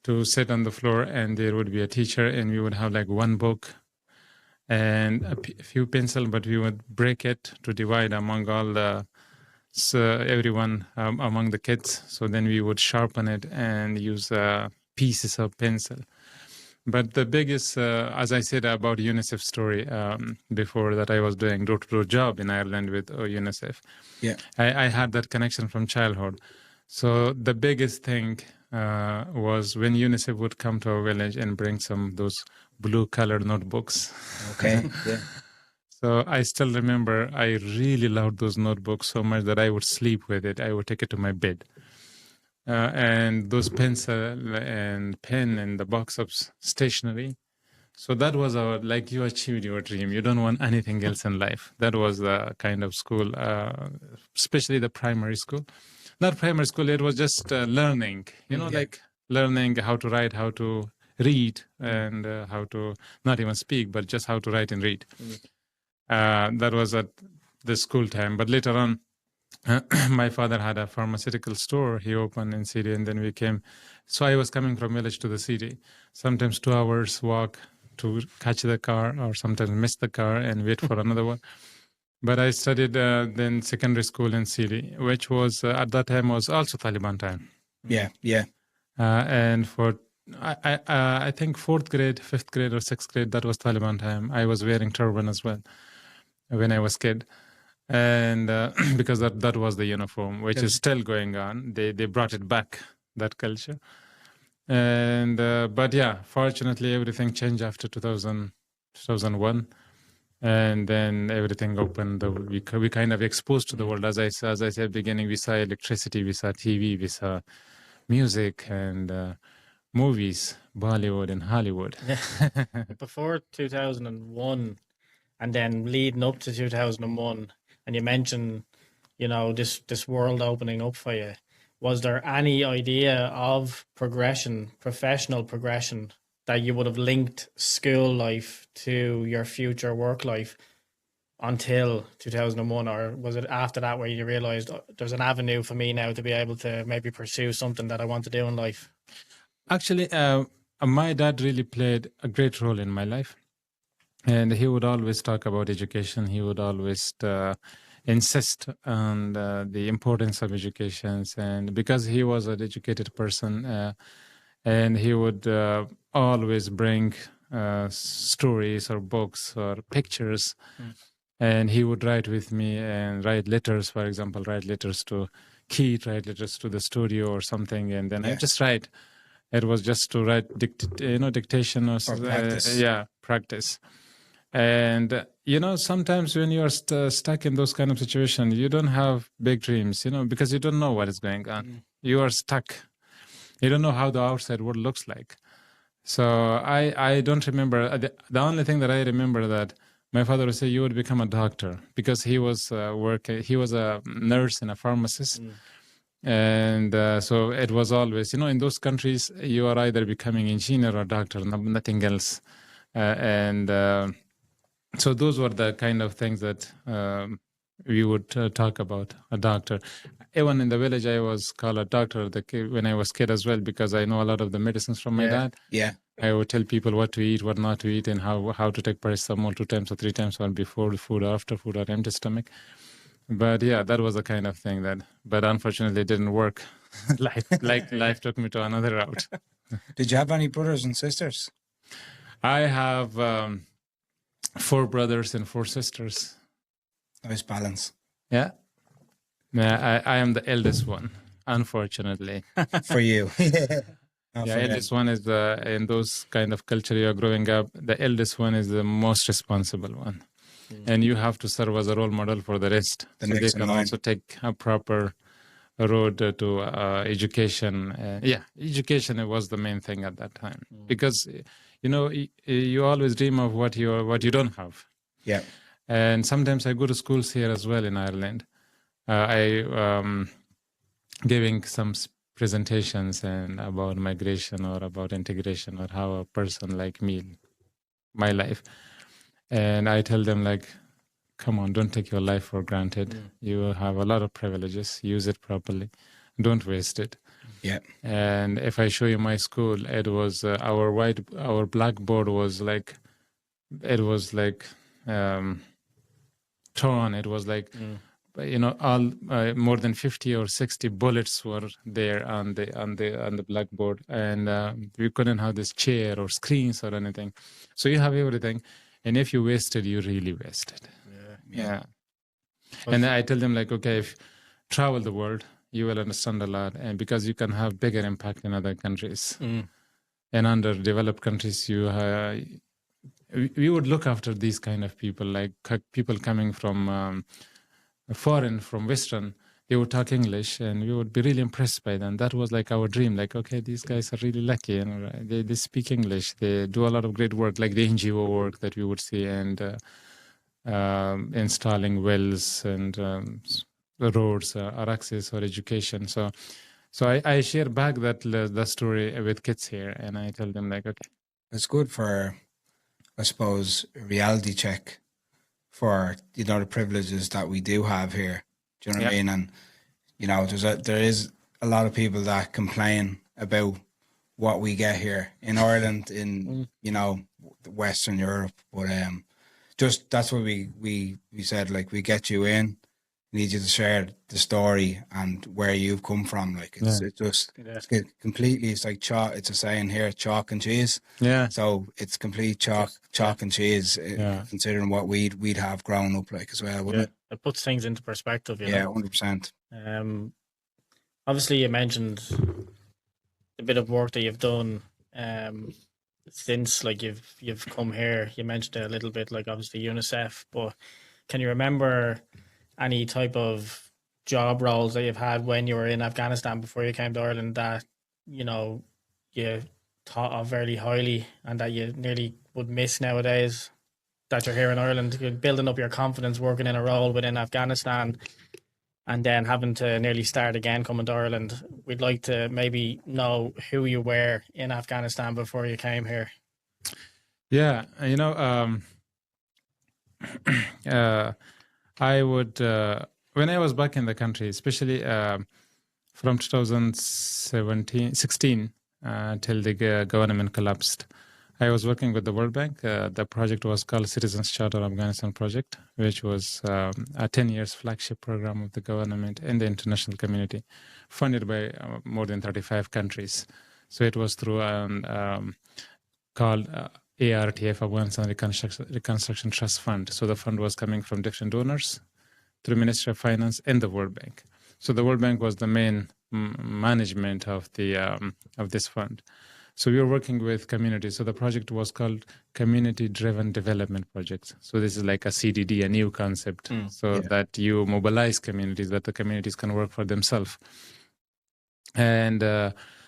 to sit on the floor, and there would be a teacher, and we would have like one book and a few pencils, but we would break it to divide among all the everyone among the kids. So then we would sharpen it and use pieces of pencil. But the biggest, as I said about UNICEF story before, that I was doing door-to-door job in Ireland with UNICEF. Yeah, I had that connection from childhood. So the biggest thing was when UNICEF would come to our village and bring those blue-colored notebooks. Okay. Yeah. So I still remember I really loved those notebooks so much that I would sleep with it. I would take it to my bed. And those pencil and pen and the box of stationery. So that was like you achieved your dream. You don't want anything else in life. That was the kind of school, especially the primary school. Not primary school, it was just learning, like learning how to write, how to read, and how to not even speak, but just how to write and read. That was at the school time. But later on, my father had a pharmaceutical store he opened in city, and then we came. So I was coming from village to the city, sometimes 2 hours walk to catch the car, or sometimes miss the car and wait for another one. But I studied then secondary school in city, which was at that time was also Taliban time. Yeah. And for I think 4th grade, 5th grade, or 6th grade, that was Taliban time. I was wearing turban as well when I was kid. And because that was the uniform, which is still going on. They brought it back, that culture. And but yeah, fortunately everything changed after 2001, and then everything opened. We kind of exposed to the world. As I said beginning, we saw electricity, we saw TV, we saw music and movies, Bollywood and Hollywood. Before 2001 and then leading up to 2001, and you mentioned, this world opening up for you. Was there any idea of progression, professional progression, that you would have linked school life to your future work life until 2001? Or was it after that where you realized there's an avenue for me now to be able to maybe pursue something that I want to do in life? Actually, my dad really played a great role in my life. And he would always talk about education. He would always insist on the importance of education. And because he was an educated person, and he would always bring stories or books or pictures. And he would write with me and write letters, for example, write letters to Keith, write letters to the studio or something. And then I just write. It was just to write dictation or practice. Practice. And sometimes when you're stuck in those kind of situations, you don't have big dreams, because you don't know what is going on. You are stuck. You don't know how the outside world looks like. So I don't remember. The only thing that I remember that my father would say, you would become a doctor, because he was he was a nurse and a pharmacist. And so it was always, in those countries, you are either becoming engineer or doctor, nothing else. So those were the kind of things that we would talk about, a doctor. Even in the village, I was called a doctor when I was kid as well, because I know a lot of the medicines from my dad. Yeah. I would tell people what to eat, what not to eat, and how to take paracetamol 2 times or 3 times, or before food, after food, or empty stomach. But yeah, that was the kind of thing but unfortunately it didn't work. Life took me to another route. Did you have any brothers and sisters? I have 4 brothers and 4 sisters. Nice balance. Yeah. I am the eldest one, unfortunately. For you. Eldest one is in those kind of culture you're growing up, the eldest one is the most responsible one. And you have to serve as a role model for the rest. So they can also take a proper road to education. Education was the main thing at that time. Because, you always dream of what you don't have. Yeah. And sometimes I go to schools here as well in Ireland. I giving some presentations and about migration or about integration or how a person like me, my life. And I tell them, come on, don't take your life for granted. You have a lot of privileges. Use it properly. Don't waste it. Yeah. And if I show you my school, it was our blackboard was torn. It was all more than 50 or 60 bullets were there on the blackboard, and we couldn't have this chair or screens or anything. So you have everything. And if you wasted, you really wasted. Yeah. And I tell them okay, if travel the world, you will understand a lot, and because you can have bigger impact in other countries. In underdeveloped countries, we would look after these kind of people, like people coming from foreign, from Western. They would talk English, and we would be really impressed by them. That was like our dream. Like, okay, these guys are really lucky, and they speak English. They do a lot of great work, like the NGO work that we would see, and installing wells and roads or access or education. So I share back that story with kids here, and I tell them like, okay, it's good for, I suppose, a reality check for the privileges that we do have here. Do you know what I mean? And there is a lot of people that complain about what we get here in Ireland, in Western Europe, but just that's what we said. Like, we get you in, need you to share the story and where you've come from. Like, it's completely, it's like chalk. It's a saying here, chalk and cheese. Yeah. So it's complete chalk and cheese, considering what we'd have grown up like as well, wouldn't it? It puts things into perspective. Yeah, 100%. Obviously, you mentioned a bit of work that you've done since, like, you've come here. You mentioned it a little bit, like, obviously UNICEF, but can you remember any type of job roles that you've had when you were in Afghanistan before you came to Ireland that you thought of very highly and that you nearly would miss nowadays, that you're here in Ireland, you're building up your confidence, working in a role within Afghanistan, and then having to nearly start again coming to Ireland? We'd like to maybe know who you were in Afghanistan before you came here. Yeah, I would, when I was back in the country, especially from 2016 till the government collapsed, I was working with the World Bank. The project was called Citizens Charter Afghanistan Project, which was a 10 years flagship program of the government and the international community, funded by more than 35 countries. So it was through called ARTF, Afghanistan Reconstruction Trust Fund. So the fund was coming from different donors through Ministry of Finance and the World Bank. So the World Bank was the main management of this fund. So we were working with communities. So the project was called Community Driven Development Project. So this is like a CDD, a new concept, that you mobilize communities, that the communities can work for themselves. And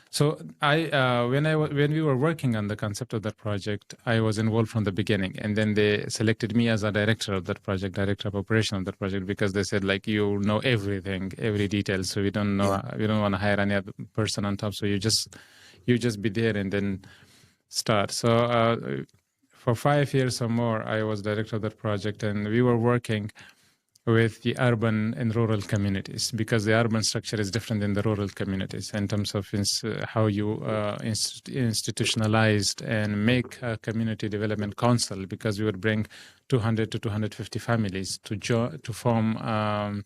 so when we were working on the concept of that project, I was involved from the beginning, and then they selected me as a director of that project, director of operation of that project, because they said, like, you know everything, every detail. So we don't want to hire any other person on top. So you just be there and then start. So for 5 years or more, I was director of that project, and we were working with the urban and rural communities, because the urban structure is different than the rural communities in terms of how you institutionalized and make a community development council, because we would bring 200 to 250 families to form a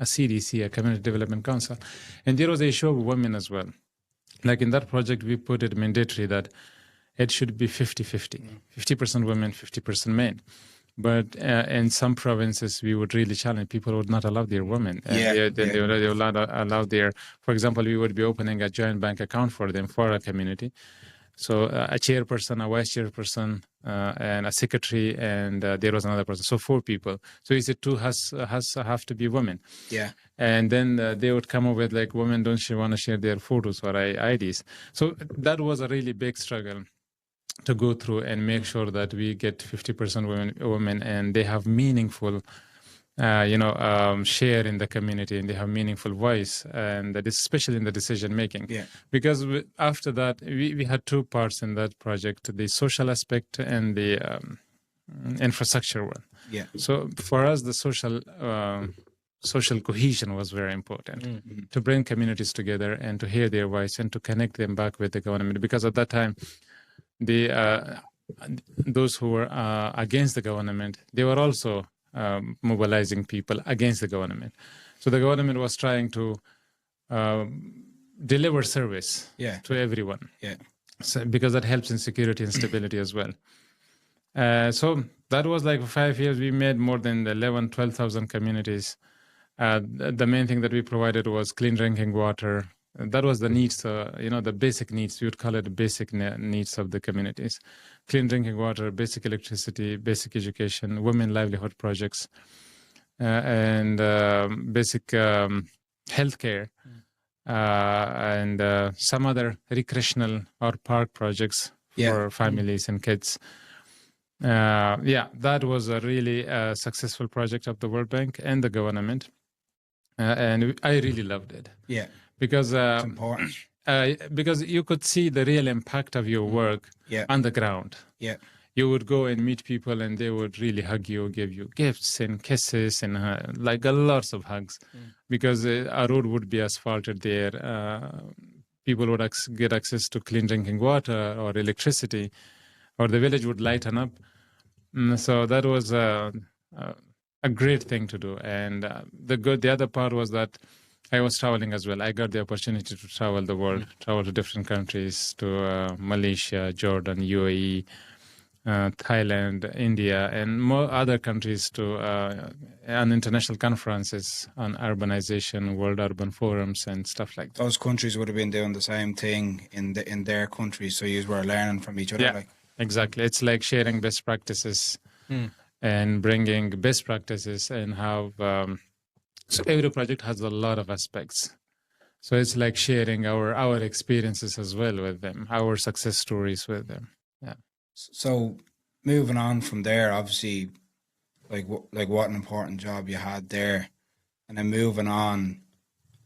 CDC, a community development council. And there was a issue of women as well. Like in that project, we put it mandatory that it should be 50-50, 50% women, 50% men. But in some provinces, we would really challenge. People would not allow their women. They would allow their, for example, we would be opening a joint bank account for them, for a community. So a chairperson, a vice chairperson, and a secretary, and there was another person. So 4 people. So he said 2 have to be women. Yeah. And then they would come up with, like, women don't want to share their photos or IDs. So that was a really big struggle to go through and make sure that we get 50% women and they have meaningful, share in the community, and they have meaningful voice, and that is especially in the decision making. Yeah. Because after that, we had 2 parts in that project: the social aspect and the infrastructure one. Yeah. So for us, the social cohesion was very important, to bring communities together and to hear their voice and to connect them back with the government. Because at that time, those who were against the government, they were also mobilizing people against the government. So the government was trying to deliver service to everyone. Yeah. So, because that helps in security and stability as well. So that was like 5 years. We made more than 12,000 communities. The main thing that we provided was clean drinking water, That was the needs, the basic needs. We would call it the basic needs of the communities: clean drinking water, basic electricity, basic education, women livelihood projects, and basic healthcare, and some other recreational or park projects for families and kids. That was a really successful project of the World Bank and the government, and I really loved it. Yeah, because it's important. Because you could see the real impact of your work on the ground. Yeah. You would go and meet people, and they would really hug you, give you gifts and kisses, and like lots of hugs, because a road would be asphalted there. People would get access to clean drinking water or electricity, or the village would lighten up. So that was a great thing to do. And the other part was that I was traveling as well. I got the opportunity to travel the world, travel to different countries, to Malaysia, Jordan, UAE, Thailand, India, and more other countries to on international conferences on urbanization, World Urban Forums, and stuff like that. Those countries would have been doing the same thing in their countries, so you were learning from each other. Yeah, exactly. It's like sharing best practices and bringing best practices, and how. So every project has a lot of aspects. So it's like sharing our experiences as well with them, our success stories with them. Yeah. So moving on from there, obviously, like what an important job you had there, and then moving on,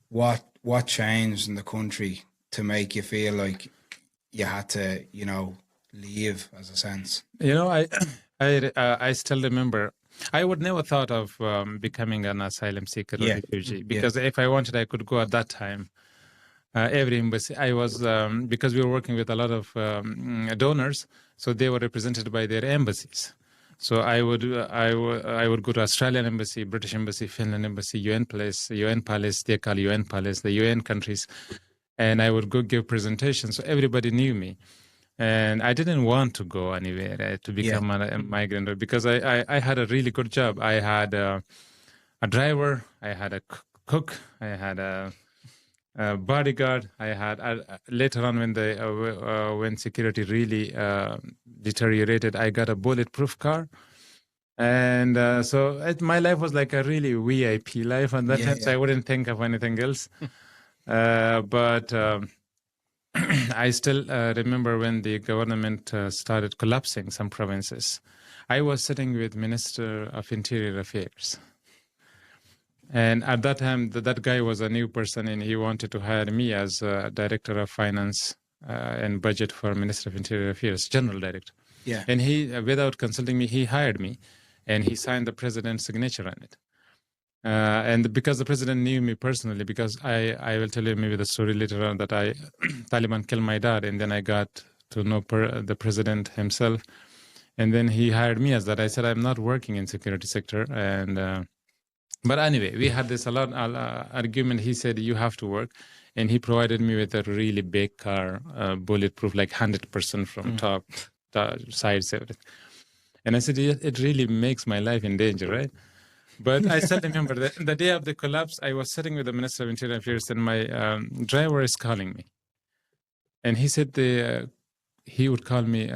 what changed in the country to make you feel like you had to, leave, as a sense? I still remember. I would never thought of becoming an asylum seeker or refugee, because if I wanted, I could go at that time. Every embassy, I was because we were working with a lot of donors, so they were represented by their embassies. So I would go to Australian embassy, British embassy, Finland embassy, UN palace, they call UN palace, the UN countries, and I would go give presentations. So everybody knew me. And I didn't want to go anywhere to become a migrant, because I had a really good job. I had a driver, I had a cook, I had a bodyguard. I had later on, when security really deteriorated, I got a bulletproof car. And so my life was like a really VIP life. And that time, so I wouldn't think of anything else. But I still remember when the government started collapsing some provinces. I was sitting with Minister of Interior Affairs. And at that time, that guy was a new person, and he wanted to hire me as Director of Finance and Budget for Minister of Interior Affairs, General Director. Yeah. And he, without consulting me, he hired me, and he signed the president's signature on it. And because the president knew me personally, because I will tell you maybe the story later on, that Taliban killed my dad, and then I got to know the president himself, and then he hired me as that. I said, I'm not working in security sector, and but anyway, we had this argument. He said, you have to work, and he provided me with a really big car, bulletproof, like 100% from top, sides, everything. And I said, it really makes my life in danger, right? But I still remember the day of the collapse, I was sitting with the Minister of Interior Affairs, and my driver is calling me. And he said he would call me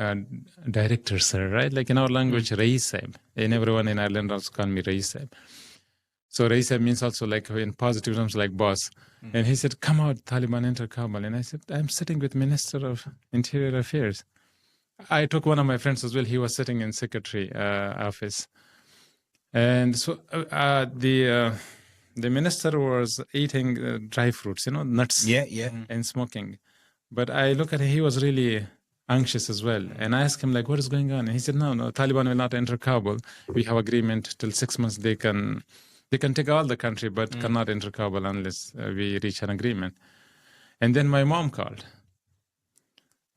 director, sir, right? Like in our language, Rais Sahib. And everyone in Ireland also called me Rais Sahib. So Rais Sahib means also like in positive terms, like boss. And he said, come out, Taliban enter Kabul. And I said, I'm sitting with Minister of Interior Affairs. I took one of my friends as well. He was sitting in secretary office. And so the minister was eating dry fruits, nuts, and smoking. But I look at him, he was really anxious as well. And I asked him, like, what is going on? And he said, no, Taliban will not enter Kabul. We have agreement till 6 months. They can take all the country, but cannot enter Kabul unless we reach an agreement. And then my mom called.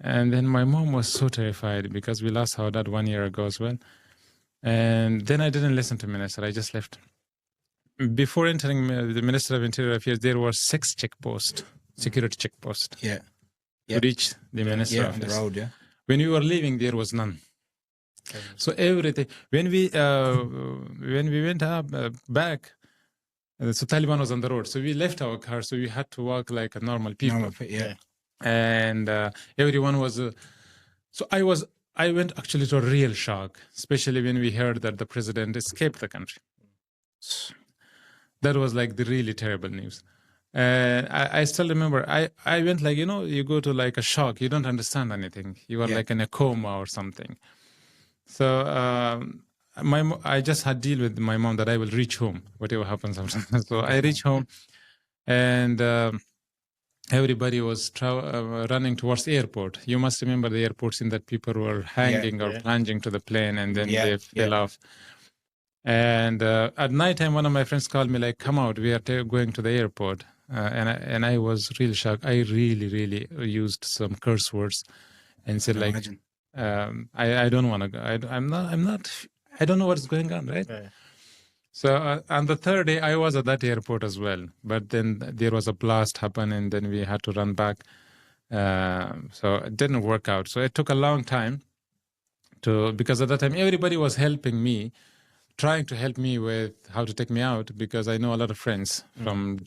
And then my mom was so terrified, because we lost our dad 1 year ago as well. And then I didn't listen to minister. I just left. Before entering the Minister of Interior Affairs, there were 6 checkposts, security checkposts. To reach the minister office. The road, When we were leaving, there was none. So everything. When we went back, So Taliban was on the road. So we left our car. So we had to walk like a normal people. Yeah. And everyone was. So I went actually to a real shock, especially when we heard that the president escaped the country. That was like the really terrible news. I still remember, I went like, you go to like a shock. You don't understand anything. You are like in a coma or something. So I just had deal with my mom that I will reach home, whatever happens. So I reach home, and everybody was running towards the airport. You must remember the airports in that people were hanging or plunging to the plane, and then they fell off. And at nighttime, one of my friends called me like, "Come out, we are going to the airport." And I was really shocked. I really used some curse words and said like, I don't want to go. I'm not. I don't know what's going on, right? Yeah. So on the third day, I was at that airport as well. But then there was a blast happen, and then we had to run back. So it didn't work out. So it took a long time because at that time everybody was helping me, trying to help me with how to take me out, because I know a lot of friends from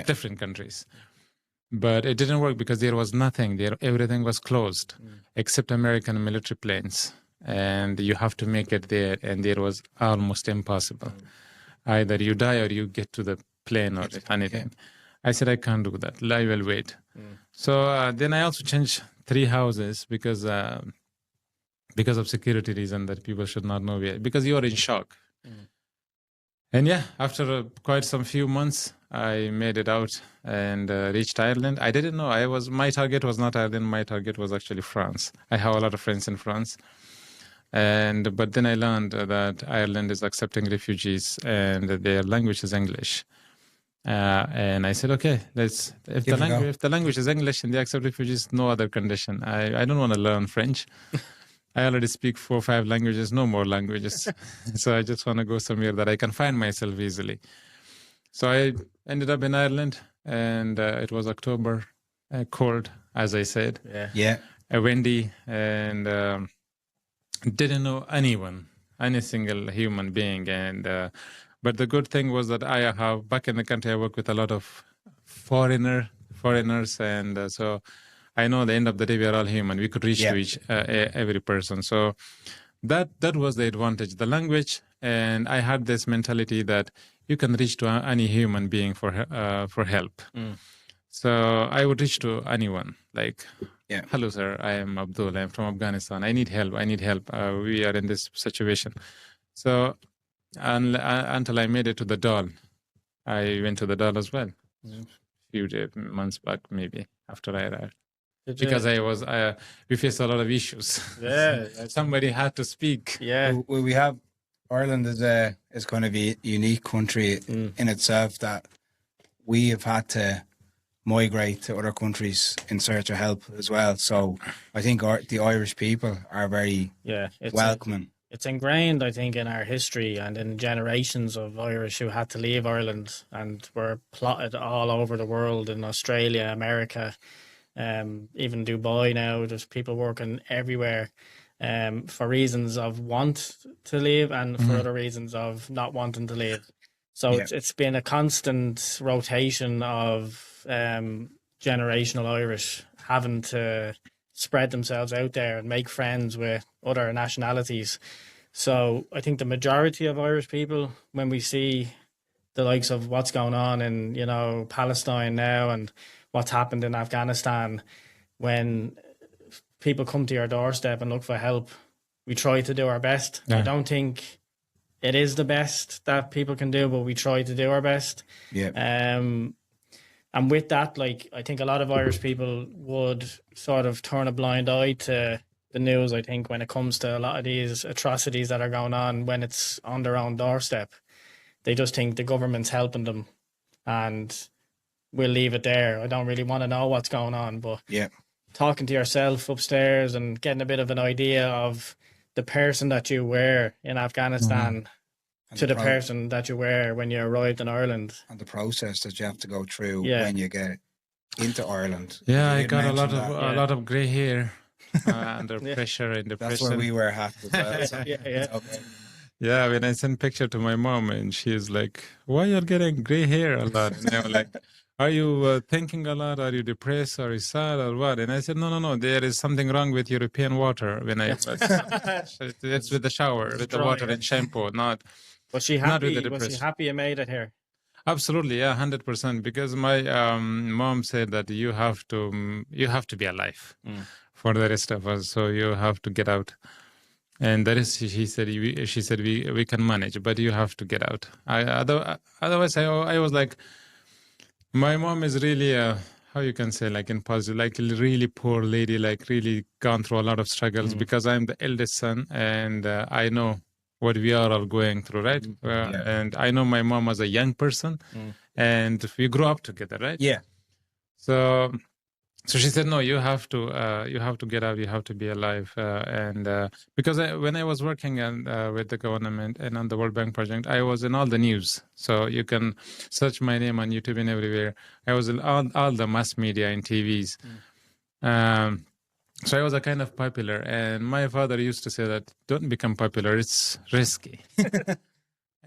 different countries. But it didn't work because there was nothing there. Everything was closed except American military planes. And you have to make it there. And there was almost impossible. Either you die or you get to the plane or anything. I said, I can't do that. I will wait. So then I also changed 3 houses because of security reason that people should not know where, because you are in shock. And after quite some few months, I made it out and reached Ireland. I didn't know. My target was not Ireland. My target was actually France. I have a lot of friends in France. But then I learned that Ireland is accepting refugees and their language is English. And I said, okay, if the language is English and they accept refugees, no other condition. I don't want to learn French. I already speak 4 or 5 languages, no more languages. So I just want to go somewhere that I can find myself easily. So I ended up in Ireland, and it was October, cold, as I said. Windy, and didn't know anyone, any single human being. And but the good thing was that I have, back in the country, I work with a lot of foreigners, and so I know at the end of the day, we are all human. We could reach to every person. So that was the advantage, the language. And I had this mentality that you can reach to any human being for help. So I would reach to anyone, like, hello, sir, I am Abdul. I'm from Afghanistan. I need help. We are in this situation. So until I made it to the Dáil, I went to the Dáil as well. A few months back, maybe, after I arrived. Because we faced a lot of issues. Somebody had to speak. We have, Ireland is kind of a unique country in itself, that we have had to migrate to other countries in search of help as well. So I think the Irish people are very welcoming. It's ingrained, I think, in our history and in generations of Irish who had to leave Ireland and were plotted all over the world, in Australia, America, even Dubai now. There's people working everywhere for reasons of want to leave and for other reasons of not wanting to leave. So it's been a constant rotation of generational Irish having to spread themselves out there and make friends with other nationalities. So I think the majority of Irish people, when we see the likes of what's going on in, Palestine now and what's happened in Afghanistan, when people come to your doorstep and look for help, we try to do our best. I don't think it is the best that people can do, but we try to do our best. And with that, I think a lot of Irish people would sort of turn a blind eye to the news, I think, when it comes to a lot of these atrocities that are going on when it's on their own doorstep. They just think the government's helping them and we'll leave it there. I don't really want to know what's going on, but talking to yourself upstairs and getting a bit of an idea of the person that you were in Afghanistan to the person that you were when you arrived in Ireland. And the process that you have to go through when you get into Ireland. I got a lot of grey hair under pressure and depression. That's where we were at as well. So okay. Yeah, when I sent picture to my mom, and she's like, "Why you're getting gray hair a lot?" And I'm like, "Are you thinking a lot? Are you depressed? Are you sad or what?" And I said, "No, no, no. There is something wrong with European water. When I it's with the shower, with the dry, water yeah. and shampoo, not Was she not with happy? the Was she depression." happy you made it here? Absolutely, yeah, 100%. Because my mom said that you have to be alive for the rest of us. So you have to get out. And that is, she said, we can manage, but you have to get out. Otherwise, I was like, my mom is really, how you can say, like in positive, like a really poor lady, like really gone through a lot of struggles, because I'm the eldest son, and I know what we are all going through, right? And I know my mom as a young person, and we grew up together, right? Yeah. So she said, no, you have to get out. You have to be alive. Because when I was working with the government and on the World Bank project, I was in all the news. So you can search my name on YouTube and everywhere. I was in all the mass media and TVs. So I was a kind of popular. And my father used to say that don't become popular. It's risky.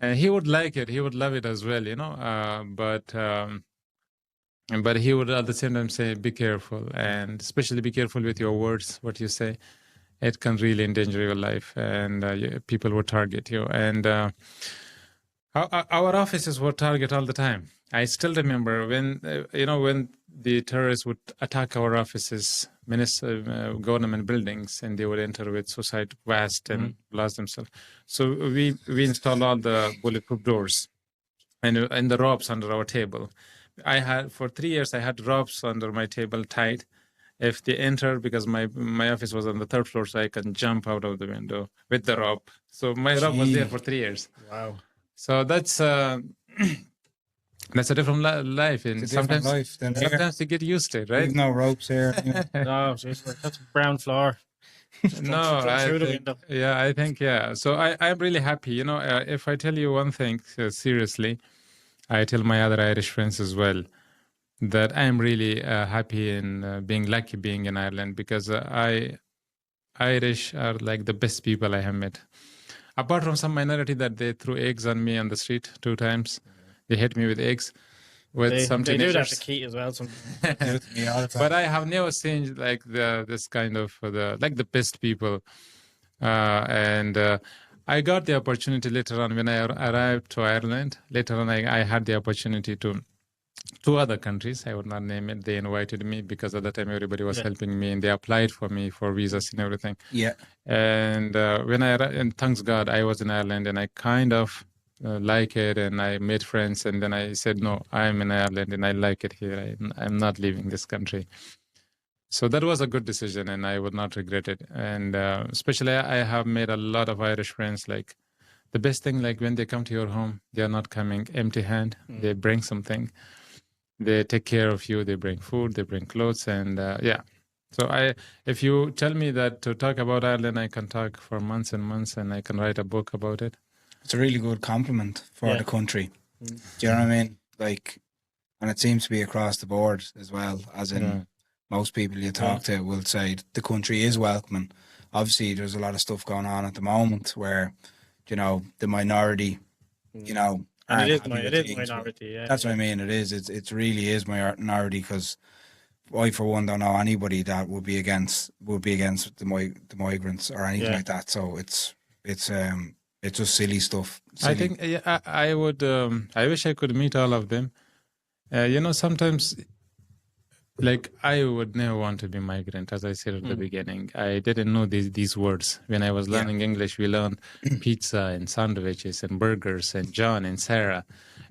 And he would like it. He would love it as well, but he would at the same time say, be careful, and especially be careful with your words, what you say. It can really endanger your life, and people will target you. And our offices were targeted all the time. I still remember when the terrorists would attack our offices, government buildings, and they would enter with suicide vest and blast themselves. So we installed all the bulletproof doors and the ropes under our table. For 3 years, I had ropes under my table tied. If they enter, because my office was on the 3rd floor, so I can jump out of the window with the rope. So my rope was there for 3 years. Wow. So that's a different life. And sometimes you get used to it, right? We've no ropes here. No, geez, that's ground floor. No, I think. So I'm really happy. If I tell you one thing seriously, I tell my other Irish friends as well that I'm really happy in being lucky being in Ireland, because Irish are like the best people I have met. Apart from some minority that they threw eggs on me on the street 2 times. They hit me with eggs. Some they do that teenagers. to Keith as well. But I have never seen like this kind of the best people. I got the opportunity later on when I arrived to Ireland. Later on, I had the opportunity to 2 other countries. I would not name it. They invited me because at the time everybody was helping me, and they applied for me for visas and everything. Yeah. And when I arrived, and thanks God, I was in Ireland, and I kind of like it, and I made friends. And then I said, no, I'm in Ireland, and I like it here. I'm not leaving this country. So that was a good decision, and I would not regret it. And especially, I have made a lot of Irish friends. Like the best thing, like when they come to your home, they are not coming empty-handed. They bring something. They take care of you. They bring food. They bring clothes, and So if you tell me that to talk about Ireland, I can talk for months and months, and I can write a book about it. It's a really good compliment for the country. Do you know what I mean? Like, and it seems to be across the board as well, as in. Most people you talk to will say the country is welcoming. Obviously, there's a lot of stuff going on at the moment where, the minority, and it is minority. Yeah, that's what I mean. It is. It really is minority, because I, for one, don't know anybody that would be against the migrants or anything like that. So it's just silly stuff. I think I would. I wish I could meet all of them. Sometimes. Like, I would never want to be migrant, as I said at the beginning. I didn't know these words. When I was learning English, we learned pizza and sandwiches and burgers and John and Sarah.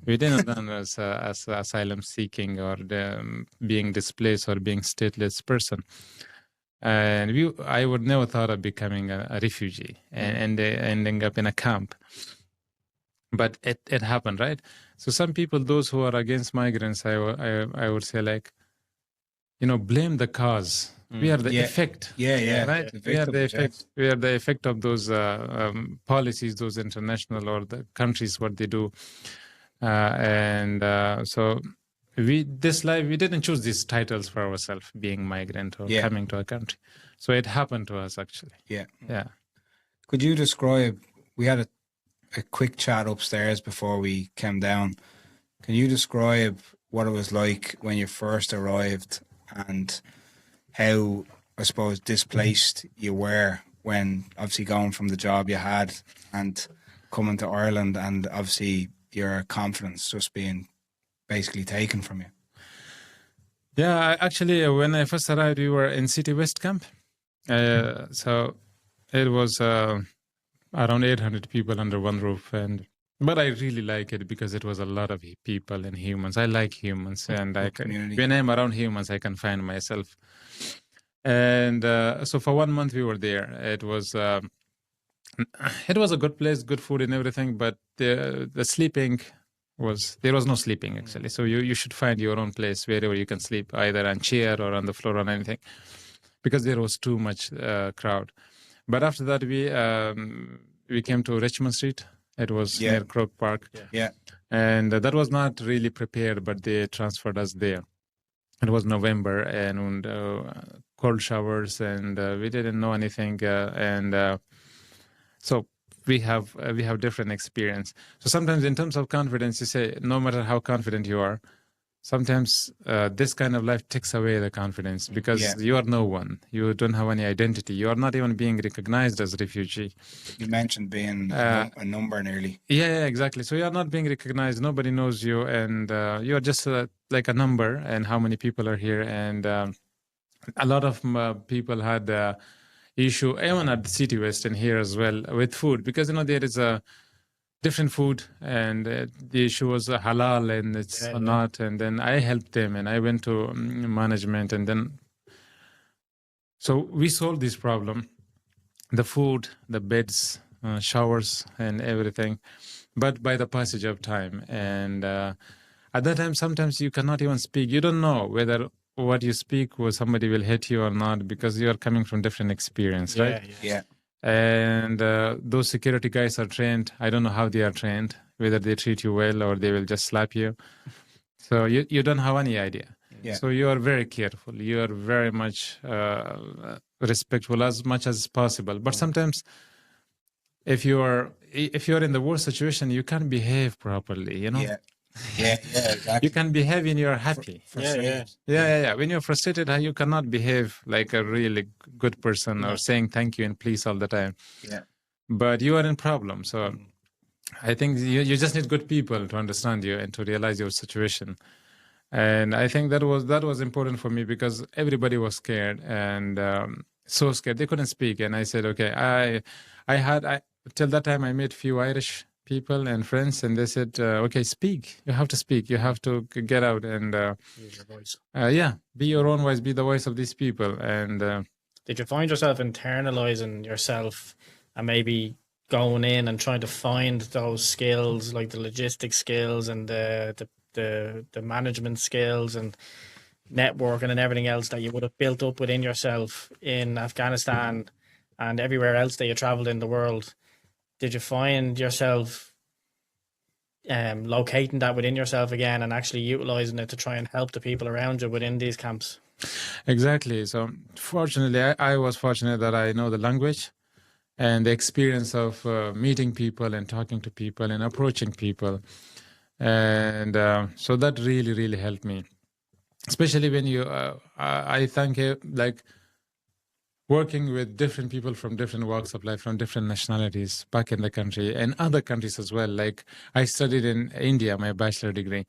We didn't learn as asylum seeking or being displaced or being stateless person. And I would never thought of becoming a refugee and ending up in a camp. But it happened, right? So some people, those who are against migrants, I would say, like, blame the cause. We are the effect. Right? We are the effect. We are the effect of those policies, those international or the countries, what they do. So we didn't choose these titles for ourselves, being migrant or coming to a country. So it happened to us, actually. Yeah. Yeah. Could you describe? We had a quick chat upstairs before we came down. Can you describe what it was like when you first arrived and how, I suppose, displaced you were when obviously going from the job you had and coming to Ireland, and obviously your confidence just being basically taken from you? Yeah, actually, when I first arrived, we were in City West camp. So it was around 800 people under one roof, but I really like it because it was a lot of people and humans. I like humans, and when I'm around humans, I can find myself. And so for 1 month we were there. It was a good place, good food and everything, but the sleeping there was no sleeping actually. So you should find your own place wherever you can sleep, either on chair or on the floor or anything, because there was too much crowd. But after that we came to Richmond Street. It was near Croke Park. Yeah. And that was not really prepared, but they transferred us there. It was November and cold showers, and we didn't know anything. So we have different experience. So sometimes in terms of confidence, you say, no matter how confident you are, sometimes this kind of life takes away the confidence because you are no one. You don't have any identity. You are not even being recognized as a refugee. You mentioned being a number nearly. Yeah, exactly. So you are not being recognized. Nobody knows you, and you are just like a number. And how many people are here? And a lot of people had issue, even at the City West and here as well, with food, because there is a different food, and the issue was halal and it's not. And then I helped them, and I went to management, and then so we solved this problem: the food, the beds, showers, and everything. But by the passage of time, and at that time, sometimes you cannot even speak. You don't know whether what you speak or somebody will hit you or not, because you are coming from different experience, right? Yeah. And those security guys are trained. I don't know how they are trained, whether they treat you well or they will just slap you. So you don't have any idea. Yeah. So you are very careful. You are very much respectful as much as possible. But sometimes if you are in the worst situation, you can't behave properly, Yeah, exactly. You can behave when you're happy. Yeah. When you're frustrated, you cannot behave like a really good person or saying thank you and please all the time. Yeah. But you are in problem. So I think you just need good people to understand you and to realize your situation. And I think that was important for me, because everybody was scared, and so scared they couldn't speak. And I said, okay, I till that time I met few Irish people and friends, and they said, okay, speak. You have to speak. You have to get out and use your voice. Be your own voice. Be the voice of these people. And did you find yourself internalizing yourself and maybe going in and trying to find those skills, like the logistics skills and the management skills and networking and everything else that you would have built up within yourself in Afghanistan and everywhere else that you traveled in the world? Did you find yourself locating that within yourself again and actually utilizing it to try and help the people around you within these camps? Exactly. So fortunately, I was fortunate that I know the language and the experience of meeting people and talking to people and approaching people. And so that really, really helped me, especially when I think like working with different people from different walks of life, from different nationalities back in the country and other countries as well. Like I studied in India, my bachelor degree.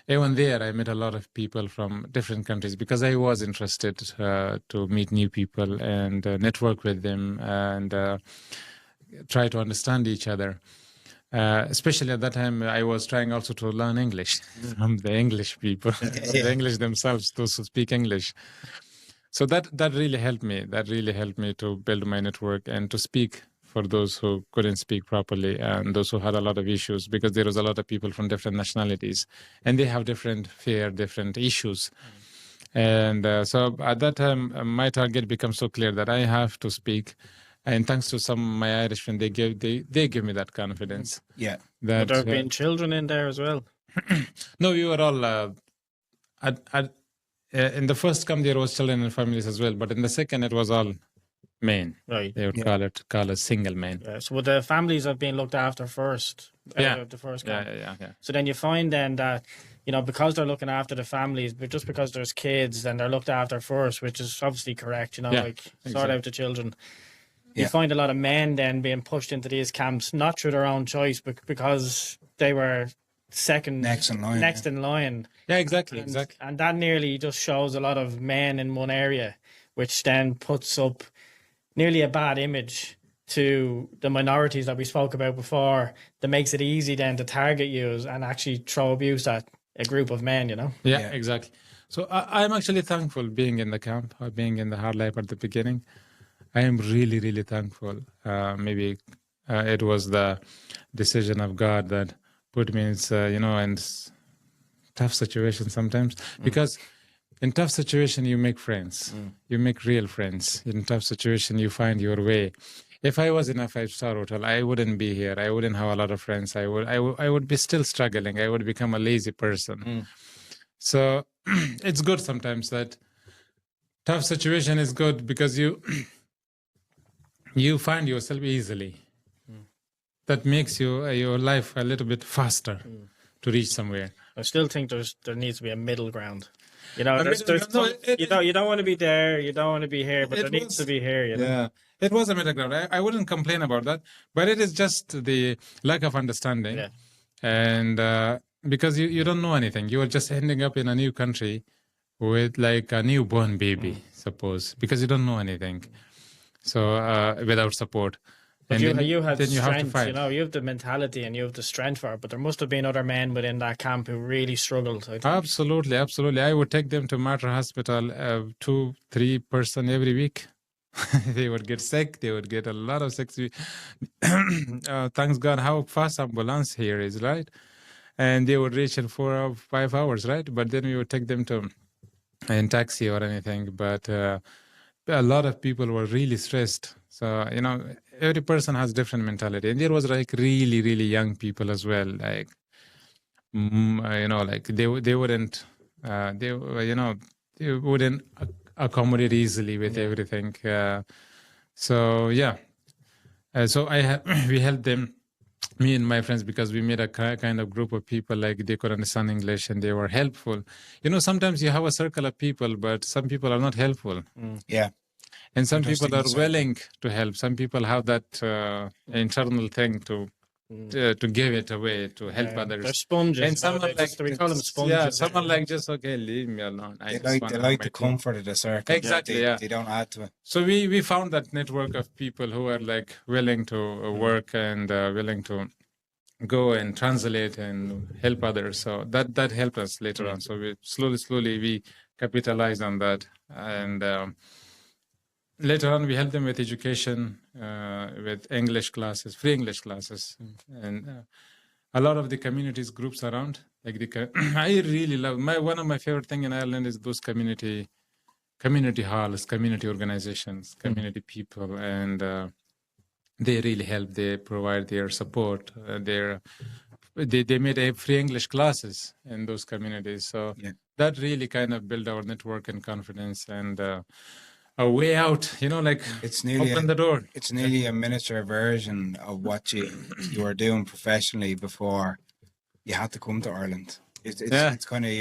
Even there, I met a lot of people from different countries because I was interested to meet new people and network with them and try to understand each other. Especially at that time, I was trying also to learn English from the English people, the English themselves, those who speak English. So that really helped me. That really helped me to build my network and to speak for those who couldn't speak properly and those who had a lot of issues, because there was a lot of people from different nationalities and they have different fear, different issues. And so at that time, my target became so clear that I have to speak. And thanks to some of my Irish friends, they give me that confidence. Yeah. That there have been children in there as well? No, we were all in the first camp there was children and families as well, but in the second it was all main. Right. They would call it single main. Yeah. So the families have been looked after first. Yeah. The first Yeah, camp. yeah. So then you find then that, because they're looking after the families, but just because there's kids, then they're looked after first, which is obviously correct, Yeah, sort exactly. out the children. You Yeah. find a lot of men then being pushed into these camps, not through their own choice, but because they were Next in line, in line. Yeah, exactly. And that nearly just shows a lot of men in one area, which then puts up nearly a bad image to the minorities that we spoke about before, that makes it easy then to target you and actually throw abuse at a group of men, Yeah, exactly. So I'm actually thankful being in the camp, or being in the hard life at the beginning. I am really, really thankful. Maybe it was the decision of God that put me in, in tough situations sometimes. Because in tough situation, you make friends. You make real friends. In tough situation, you find your way. If I was in a 5-star hotel, I wouldn't be here. I wouldn't have a lot of friends. I would be still struggling. I would become a lazy person. So it's good sometimes that tough situation is good, because you find yourself easily. That makes your life a little bit faster to reach somewhere. I still think there needs to be a middle ground. You don't want to be there, you don't want to be here, but there needs to be here. Yeah, it was a middle ground. I wouldn't complain about that, but it is just the lack of understanding. Yeah. And because you don't know anything, you are just ending up in a new country with like a newborn baby, suppose, because you don't know anything. So without support. But And you had then you have to strength, fight. you have the mentality and you have the strength for it, but there must have been other men within that camp who really struggled. I think. Absolutely. I would take them to Mater Hospital, 2-3 person every week. They would get sick. They would get a lot of sick. Thanks God how fast ambulance here is, right? And they would reach in 4 or 5 hours, right? But then we would take them to in taxi or anything. But a lot of people were really stressed. So, every person has different mentality. And there was like really, really young people as well. Like, like they wouldn't, they wouldn't accommodate easily with everything. So we helped them, me and my friends, because we made a kind of group of people, like they could understand English and they were helpful. Sometimes you have a circle of people, but some people are not helpful. Yeah. And some people are willing to help. Some people have that internal thing to give it away, to help others. They're sponges. And someone we call them sponges. Yeah, someone like just, okay, leave me alone. They like the comfort of the circle. Exactly, They don't add to it. So we found that network of people who are like willing to work and willing to go and translate and help others. So that helped us later on. So we slowly we capitalized on that. And later on, we helped them with education, with English classes, free English classes, and a lot of the communities groups around. Like I really love one of my favorite thing in Ireland is those community halls, community organizations, community people, and they really help. They provide their support. They made free English classes in those communities. So that really kind of built our network and confidence and. A way out, like it's nearly open the door. It's nearly a miniature version of what you were doing professionally before you had to come to Ireland. It's kind of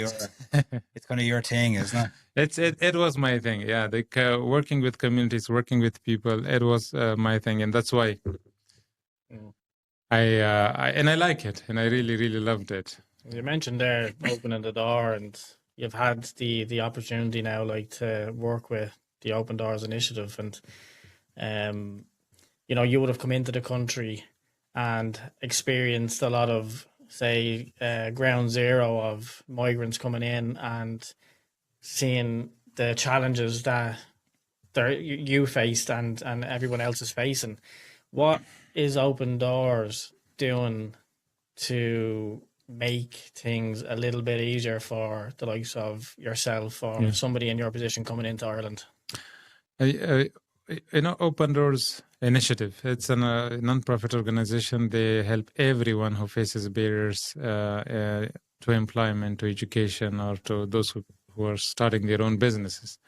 your thing, isn't it? It was my thing. Yeah, working with communities, working with people. It was my thing, and that's why I like it, and I really, really loved it. You mentioned there opening the door, and you've had the opportunity now, like, to work with the Open Doors Initiative, and you would have come into the country and experienced a lot of, say, ground zero of migrants coming in and seeing the challenges that you faced and everyone else is facing. What is Open Doors doing to make things a little bit easier for the likes of yourself or somebody in your position coming into Ireland? Open Doors Initiative, it's a non-profit organization. They help everyone who faces barriers to employment, to education, or to those who are starting their own businesses.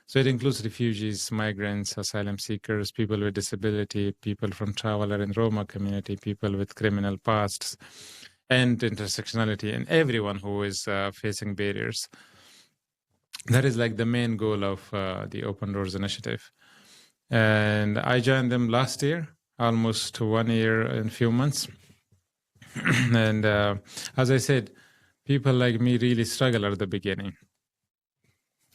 So it includes refugees, migrants, asylum seekers, people with disability, people from traveler and Roma community, people with criminal pasts, and intersectionality, and everyone who is facing barriers. That is like the main goal of the Open Doors Initiative. And I joined them last year, almost 1 year and few months. And as I said, people like me really struggle at the beginning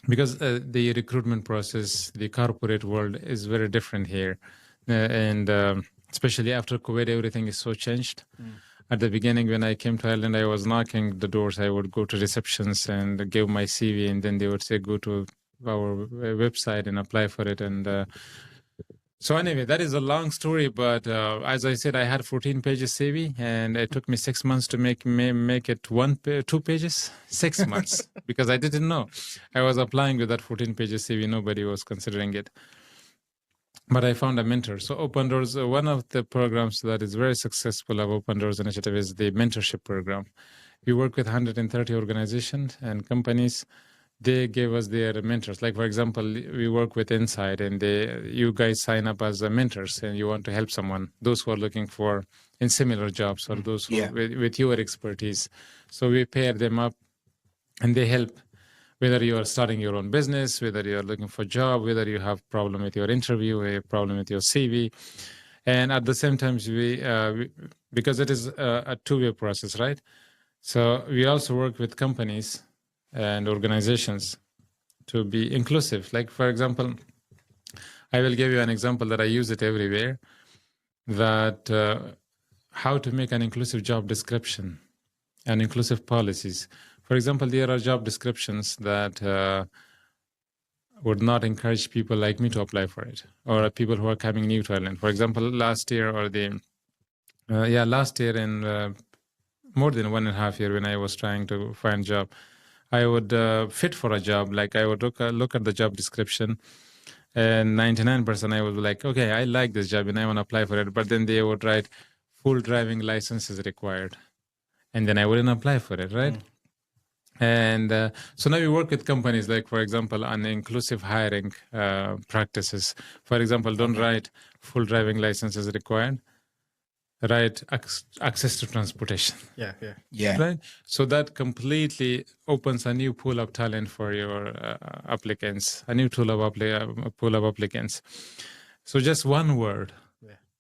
because the recruitment process, the corporate world is very different here. And especially after COVID, everything is so changed. At the beginning, when I came to Ireland, I was knocking the doors. I would go to receptions and give my CV, and then they would say, go to our website and apply for it. And so anyway, that is a long story, but as I said, I had 14 pages CV, and it took me 6 months to make it 2 pages. 6 months, because I didn't know. I was applying with that 14 pages CV. Nobody was considering it. But I found a mentor. So Open Doors, one of the programs that is very successful of Open Doors Initiative is the mentorship program. We work with 130 organizations and companies. They gave us their mentors. Like, for example, we work with Inside, and you guys sign up as mentors, and you want to help someone, those who are looking for in similar jobs or those who with your expertise. So we pair them up, and they help. Whether you are starting your own business, whether you are looking for a job, whether you have a problem with your interview, a problem with your CV. And at the same time, because it is a two-way process, right? So we also work with companies and organizations to be inclusive. Like, for example, I will give you an example that I use it everywhere, that how to make an inclusive job description and inclusive policies. For example, there are job descriptions that would not encourage people like me to apply for it, or people who are coming new to Ireland. For example, last year in more than 1.5 years when I was trying to find a job, I would fit for a job. Like, I would look at the job description, and 99% I was like, okay, I like this job and I want to apply for it. But then they would write full driving license is required, and then I wouldn't apply for it, right? And so now we work with companies, like, for example, on inclusive hiring practices. For example, don't write full driving license is required. Write access to transportation. Yeah. Right. So that completely opens a new pool of talent for your applicants, a new pool of applicants. So just one word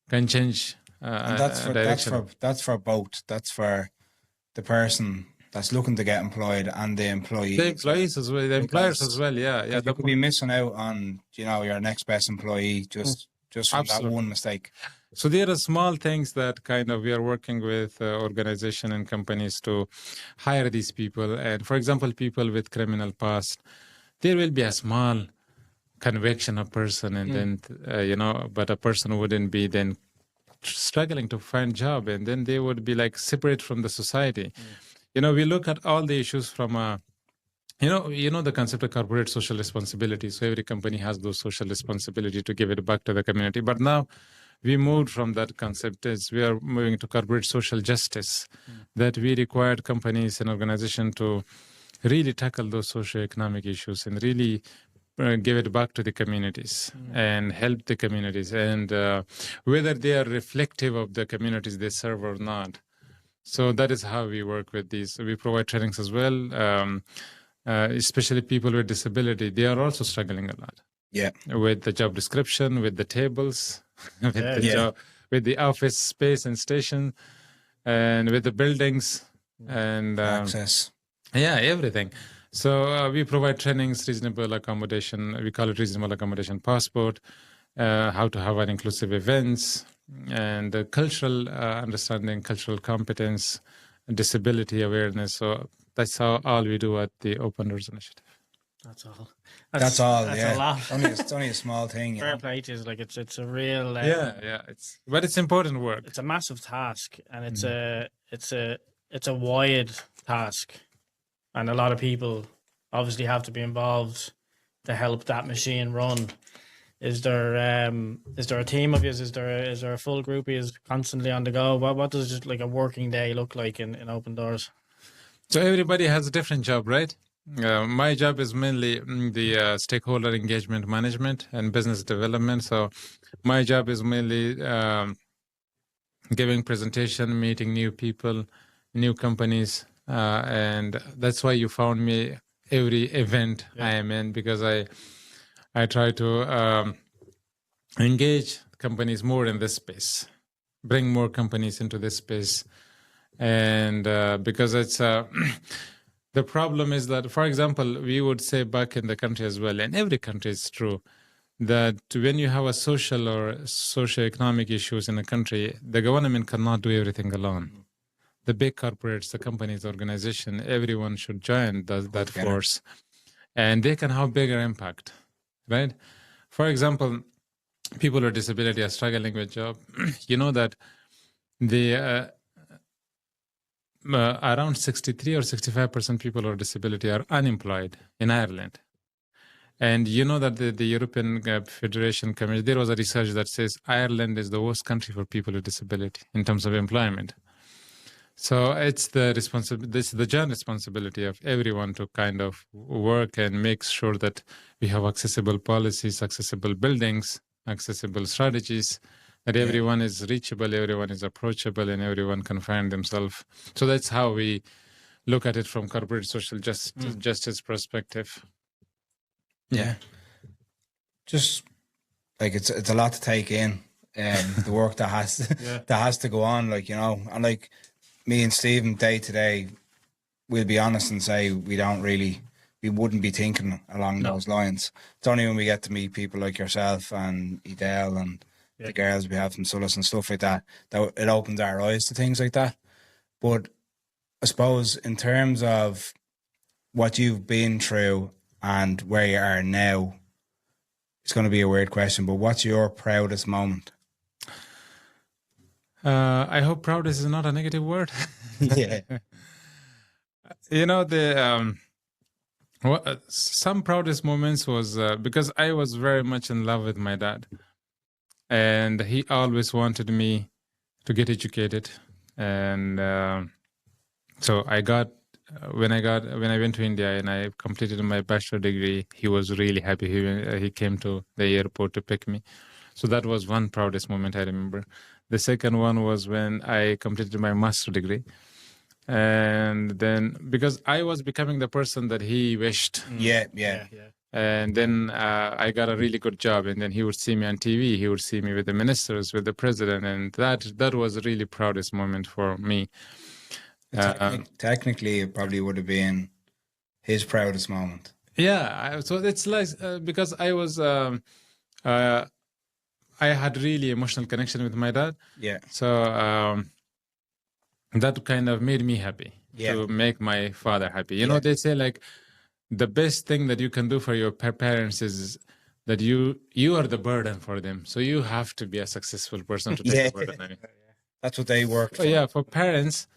can change And direction. that's for both. That's for the person that's looking to get employed and the employee. The employees as well, the employers as well. Yeah. You could be missing out on, your next best employee just from that one mistake. So there are small things that kind of we are working with organization and companies to hire these people. And for example, people with criminal past, there will be a small conviction of person, and then but a person wouldn't be then struggling to find job, and then they would be like separate from the society. We look at all the issues from the concept of corporate social responsibility. So every company has those social responsibility to give it back to the community. But now we moved from that concept as we are moving to corporate social justice, that we required companies and organizations to really tackle those socioeconomic issues and really give it back to the communities and help the communities, and whether they are reflective of the communities they serve or not. So that is how we work with these. We provide trainings as well, especially people with disability. They are also struggling a lot. Yeah. With the job description, with the tables, with the job, with the office space and station, and with the buildings and access. Yeah, everything. So we provide trainings, reasonable accommodation. We call it reasonable accommodation passport, how to have an inclusive events, and cultural understanding, cultural competence, disability awareness. So that's all we do at the Open Doors Initiative. That's all. That's all. That's yeah, a lot. It's only a small thing. Fair play to you. Like it's a real. But it's important work. It's a massive task, and it's a wide task, and a lot of people obviously have to be involved to help that machine run. Is there a team of you? Is there a full group of you constantly on the go? What does like a working day look like in Open Doors? So everybody has a different job, right? My job is mainly the stakeholder engagement management and business development. So my job is mainly giving presentation, meeting new people, new companies, and that's why you found me every event I am in, because I try to engage companies more in this space, bring more companies into this space, and because it's the problem is that, for example, we would say back in the country as well, and every country is true, that when you have a social or socio-economic issues in a country, the government cannot do everything alone. The big corporates, the companies, the organization, everyone should join that force, and they can have bigger impact, right? For example, people with disability are struggling with job. You know that the around 63 or 65% people with disability are unemployed in Ireland. And you know that the European Federation Commission, there was a research that says Ireland is the worst country for people with disability in terms of employment. So it's the joint responsibility of everyone to kind of work and make sure that we have accessible policies, accessible buildings, accessible strategies, that everyone is reachable, everyone is approachable, and everyone can find themselves. So that's how we look at it from corporate social justice perspective. Yeah. Just like it's a lot to take in, the work that has to go on, like, you know, and like me and Stephen day to day, we'll be honest and say we wouldn't be thinking along those lines. It's only when we get to meet people like yourself and Edel and the girls we have from Sulis and stuff like that it opens our eyes to things like that. But I suppose in terms of what you've been through and where you are now, it's going to be a weird question, but what's your proudest moment? I hope proudest is not a negative word. Yeah. You know, some proudest moments was because I was very much in love with my dad, and he always wanted me to get educated, and so I got. When I went to India and I completed my bachelor degree, he was really happy. He came to the airport to pick me. So that was one proudest moment I remember. The second one was when I completed my master degree. And then, because I was becoming the person that he wished. Yeah. And then I got a really good job. And then he would see me on TV. He would see me with the ministers, with the president. And that was a really proudest moment for me. Technically, it probably would have been his proudest moment. Yeah, so it's like because I was, I had really emotional connection with my dad. Yeah. So that kind of made me happy to make my father happy. You know, they say like the best thing that you can do for your parents is that you are the burden for them. So you have to be a successful person to take the burden. That's what they work for. Yeah, for parents,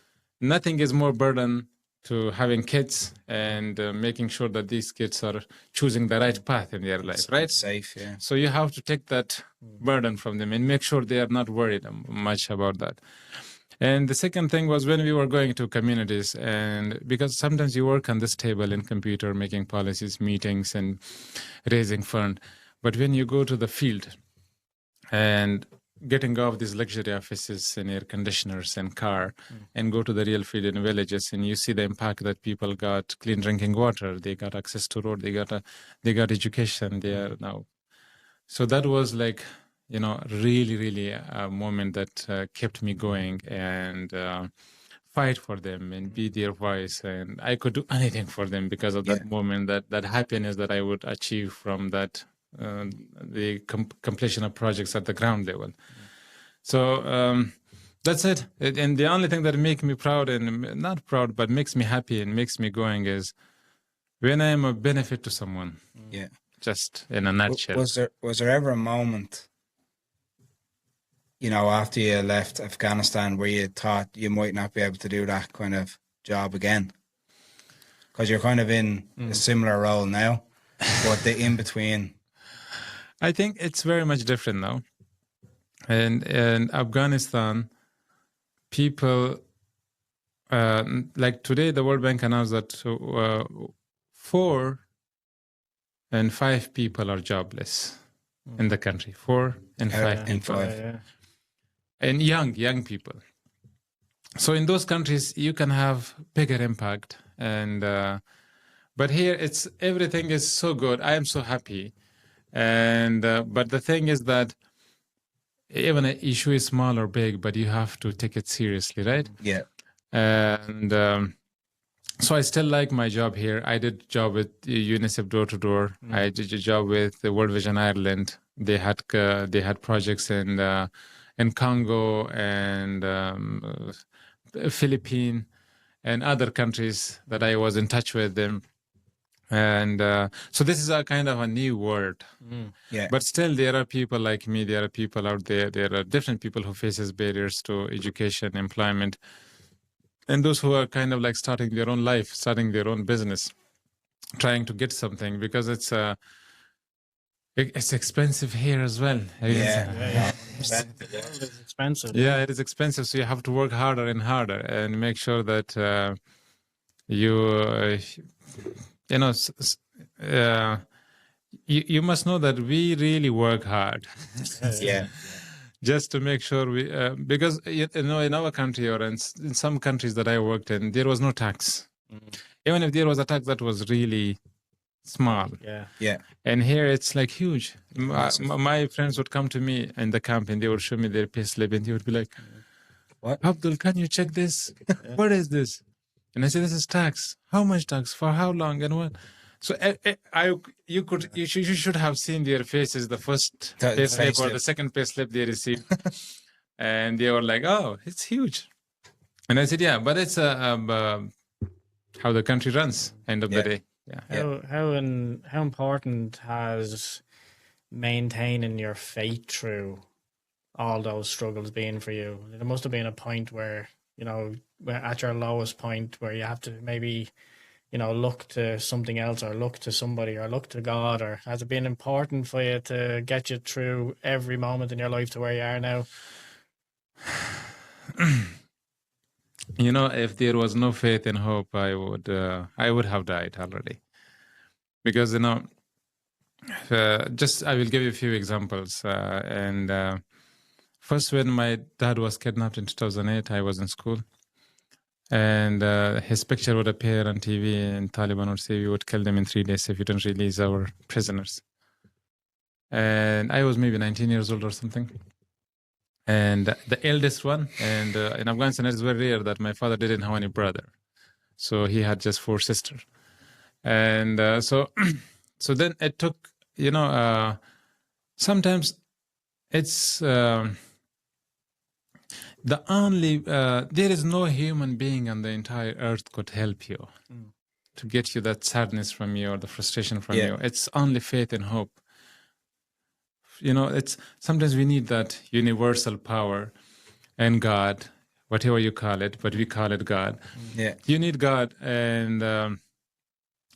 nothing is more burden to having kids and making sure that these kids are choosing the right path in their life, right? Safe, yeah. So you have to take that burden from them and make sure they are not worried much about that. And the second thing was when we were going to communities, and because sometimes you work on this table in computer, making policies, meetings, and raising fund. But when you go to the field and getting off these luxury offices and air conditioners and car and go to the real field in villages, and you see the impact that people got clean drinking water, they got access to road, they got education there now. So that was like, you know, really a moment that kept me going and fight for them and be their voice. And I could do anything for them because of that moment, that happiness that I would achieve from that, the completion of projects at the ground level. So that's it. And the only thing that makes me proud, and not proud, but makes me happy and makes me going, is when I am a benefit to someone. Yeah. Just in a nutshell. Was there ever a moment, you know, after you left Afghanistan where you thought you might not be able to do that kind of job again? Because you're kind of in a similar role now, but the in-between. I think it's very much different now. And in Afghanistan, people, like today, the World Bank announced that 4 and 5 people are jobless in the country. 4 and 5 people. And young people. So in those countries, you can have bigger impact. And but here, everything is so good. I am so happy. And but the thing is that even an issue is small or big, but you have to take it seriously, right? Yeah. And so I still like my job here. I did a job with UNICEF door to door. I did a job with the World Vision Ireland. They had projects in Congo and Philippines and other countries that I was in touch with them. And so this is a kind of a new world. Yeah. But still, there are people like me. There are people out there. There are different people who faces barriers to education, employment, and those who are kind of like starting their own life, starting their own business, trying to get something, because it's expensive here as well. It's expensive. Yeah, it is expensive. So you have to work harder and harder and make sure that you must know that we really work hard. Yeah. Just to make sure because in our country or in some countries that I worked in, there was no tax. Even if there was a tax, that was really small. Yeah. And here it's like huge. My friends would come to me in the camp and they would show me their pay slip and they would be like, "What? Abdul, can you check this? What is this?" And I said, "This is tax. How much tax? For how long? And what?" So you should have seen their faces the first pay slip or the second pay slip they received, and they were like, "Oh, it's huge." And I said, "Yeah, but it's how the country runs. End of the day." Yeah. How important has maintaining your faith through all those struggles been for you? There must have been a point where, at your lowest point, where you have to maybe, look to something else or look to somebody or look to God, or has it been important for you to get you through every moment in your life to where you are now? If there was no faith and hope, I would have died already. Because, I will give you a few examples. First, when my dad was kidnapped in 2008, I was in school. And his picture would appear on TV, and Taliban would say, "We would kill them in 3 days if you don't release our prisoners." And I was maybe 19 years old or something. And the eldest one, and in Afghanistan, it's very rare that my father didn't have any brother. So he had just 4 sisters. And so then it took, sometimes it's there is no human being on the entire earth could help you to get you that sadness from you or the frustration from you. It's only faith and hope. It's sometimes we need that universal power and God, whatever you call it, but we call it God. Yeah. You need God, and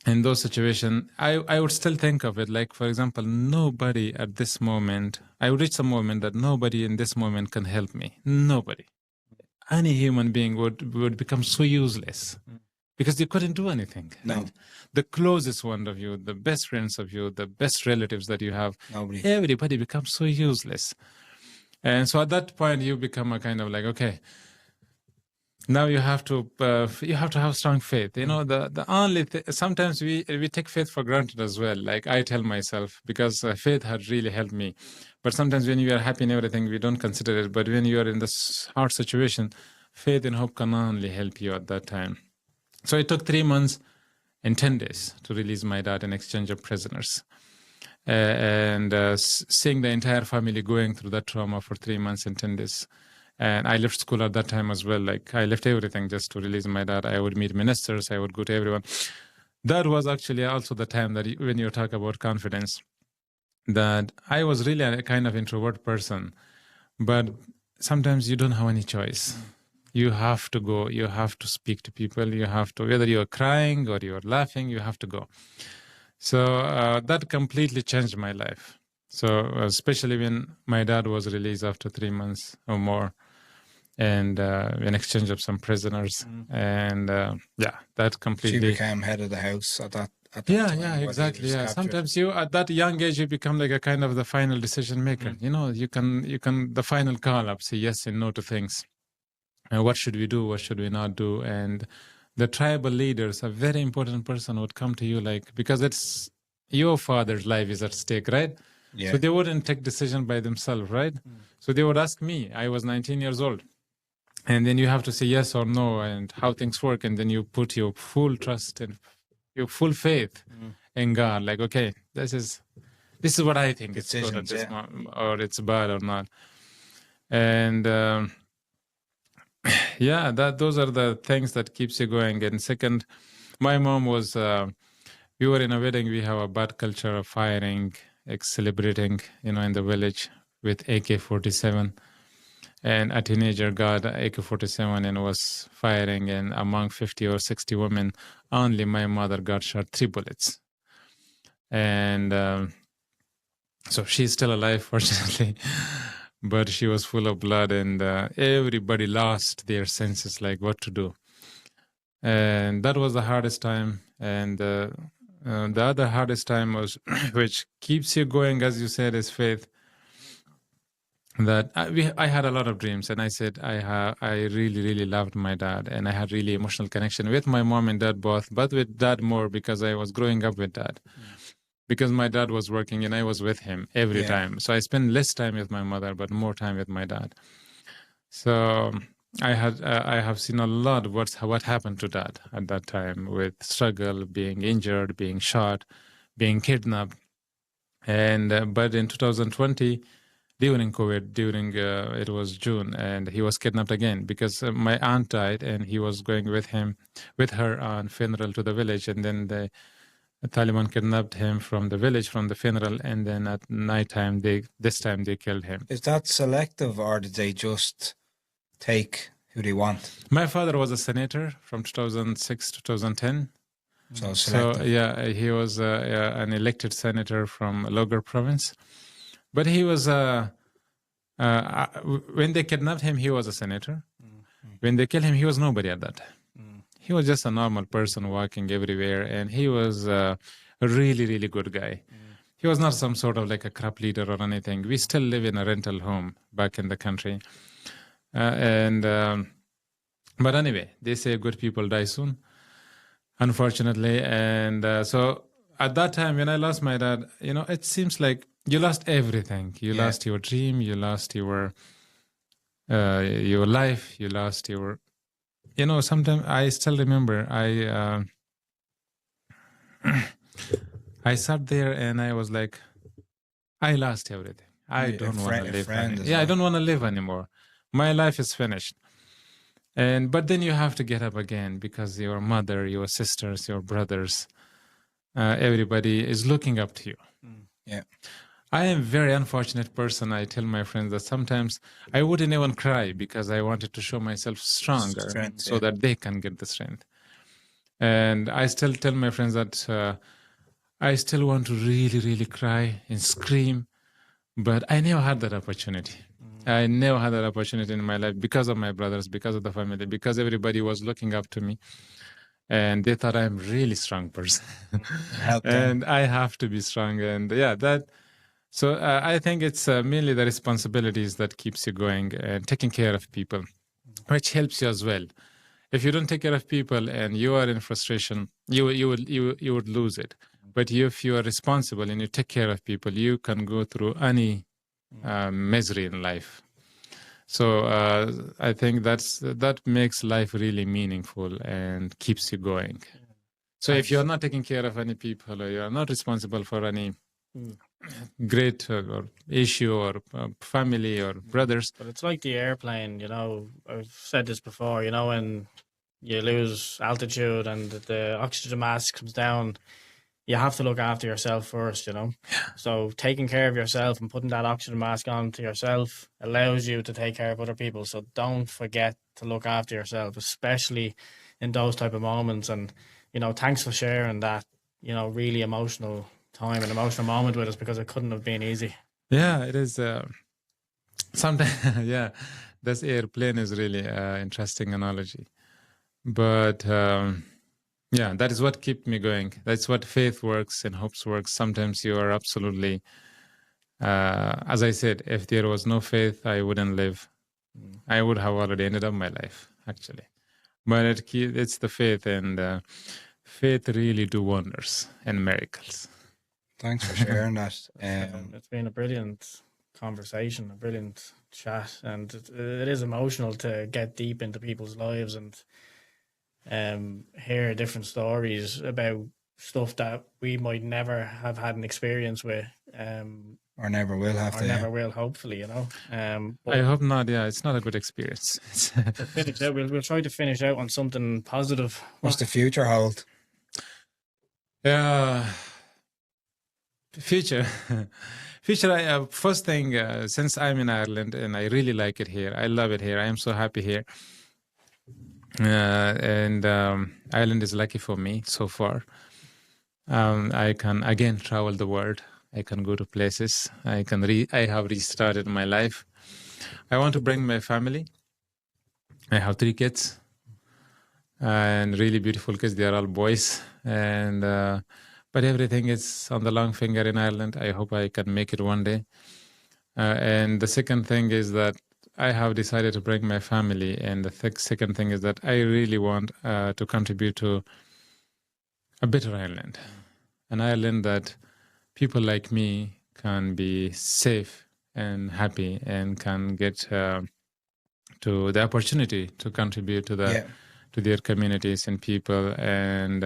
in those situations, I would still think of it like, for example, nobody at this moment, I would reach a moment that nobody in this moment can help me. Nobody. Any human being would become so useless because they couldn't do anything. No. Right? The closest one of you, the best friends of you, the best relatives that you have, Nobody. everybody becomes so useless. And so at that point, you become a kind of like, okay, now you have to have strong faith. The only sometimes we take faith for granted as well. Like I tell myself, because faith had really helped me. But sometimes when you are happy in everything, we don't consider it. But when you are in this hard situation, faith and hope can only help you at that time. So it took 3 months and 10 days to release my dad in exchange of prisoners. And seeing the entire family going through that trauma for 3 months and 10 days. And I left school at that time as well. Like I left everything just to release my dad. I would meet ministers. I would go to everyone. That was actually also the time that when you talk about confidence, that I was really a kind of introvert person. But sometimes you don't have any choice. You have to go. You have to speak to people. You have to, whether you're crying or you're laughing, you have to go. So that completely changed my life. So especially when my dad was released after 3 months or more, and in exchange of some prisoners, and that completely. She became head of the house at at that Yeah, time, yeah, whether he exactly. was Yeah, captured. sometimes you at that young age you become like a kind of the final decision maker. You know, you can the final call up, say yes and no to things. What should we do? What should we not do? And the tribal leaders, a very important person, would come to you like because it's your father's life is at stake, right? Yeah. So they wouldn't take decision by themselves, right? So they would ask me. I was 19 years old. And then you have to say yes or no and how things work. And then you put your full trust and your full faith in God. Like, okay, this is what I think it's good at this moment, or it's bad or not. And yeah, those are the things that keeps you going. And second, my mom was, we were in a wedding. We have a bad culture of firing, celebrating, in the village with AK-47. And a teenager got AK-47 and was firing, and among 50 or 60 women, only my mother got shot 3 bullets. And so she's still alive, fortunately, but she was full of blood, and everybody lost their senses, like what to do. And that was the hardest time. And the other hardest time was, which keeps you going, as you said, is faith. That I had a lot of dreams, and I said I really, really loved my dad, and I had really emotional connection with my mom and dad both, but with dad more because I was growing up with dad, because my dad was working and I was with him every time. So I spent less time with my mother, but more time with my dad. So I have seen a lot what happened to dad at that time, with struggle, being injured, being shot, being kidnapped, and but in 2020. During COVID, it was June, and he was kidnapped again because my aunt died, and he was going with her on funeral to the village, and then the Taliban kidnapped him from the village, from the funeral, and then at nighttime, this time they killed him. Is that selective, or did they just take who they want? My father was a senator from 2006 to 2010. So selective. So yeah, he was an elected senator from Logar province. But he was, when they kidnapped him, he was a senator. When they killed him, he was nobody at that time. He was just a normal person walking everywhere, and he was a really, really good guy. He was not some sort of like a crop leader or anything. We still live in a rental home back in the country. But anyway, they say good people die soon, unfortunately. And so at that time, when I lost my dad, it seems like you lost everything. You lost your dream. You lost your life. You lost your, sometimes I still remember I sat there and I was like, I lost everything. I don't want to live anymore. I don't want to live anymore. My life is finished. But then you have to get up again because your mother, your sisters, your brothers, everybody is looking up to you. Yeah. I am a very unfortunate person. I tell my friends that sometimes I wouldn't even cry because I wanted to show myself stronger so that they can get the strength. And I still tell my friends that I still want to really, really cry and scream, but I never had that opportunity. I never had that opportunity in my life because of my brothers, because of the family, because everybody was looking up to me. And they thought I'm a really strong person. And I have to be strong. And so I think it's mainly the responsibilities that keeps you going and taking care of people, which helps you as well. If you don't take care of people and you are in frustration, you would lose it. But if you are responsible and you take care of people, you can go through any misery in life. So I think that makes life really meaningful and keeps you going. So if you're not taking care of any people, or you're not responsible for any great or issue or family or brothers. But it's like the airplane, I've said this before, when you lose altitude and the oxygen mask comes down, you have to look after yourself first, So taking care of yourself and putting that oxygen mask on to yourself allows you to take care of other people. So don't forget to look after yourself, especially in those type of moments. And, thanks for sharing that, really emotional time and emotional moment with us, because it couldn't have been easy. Yeah, it is. Sometimes, this airplane is really interesting analogy. But Yeah, that is what keeps me going. That's what faith works and hopes works. Sometimes you are absolutely, as I said, if there was no faith, I wouldn't live. I would have already ended up my life, actually. But it's the faith, and faith really do wonders and miracles. Thanks for sharing that. It's been a brilliant conversation, a brilliant chat, and it is emotional to get deep into people's lives and hear different stories about stuff that we might never have had an experience with, or never will have or to. never will, hopefully, you know. I hope not. Yeah, it's not a good experience. We'll try to finish out on something positive. What's the future hold? Future. First thing, since I'm in Ireland and I really like it here, I love it here. I am so happy here. And Ireland is lucky for me so far. I can again travel the world. I can go to places. I have restarted my life. I want to bring my family. I have 3 kids, and really beautiful kids. They are all boys, and but everything is on the long finger in Ireland. I hope I can make it one day. And the second thing is that I have decided to bring my family, and the second thing is that I really want to contribute to a better Ireland, an Ireland that people like me can be safe and happy and can get to the opportunity to contribute to their communities and people. And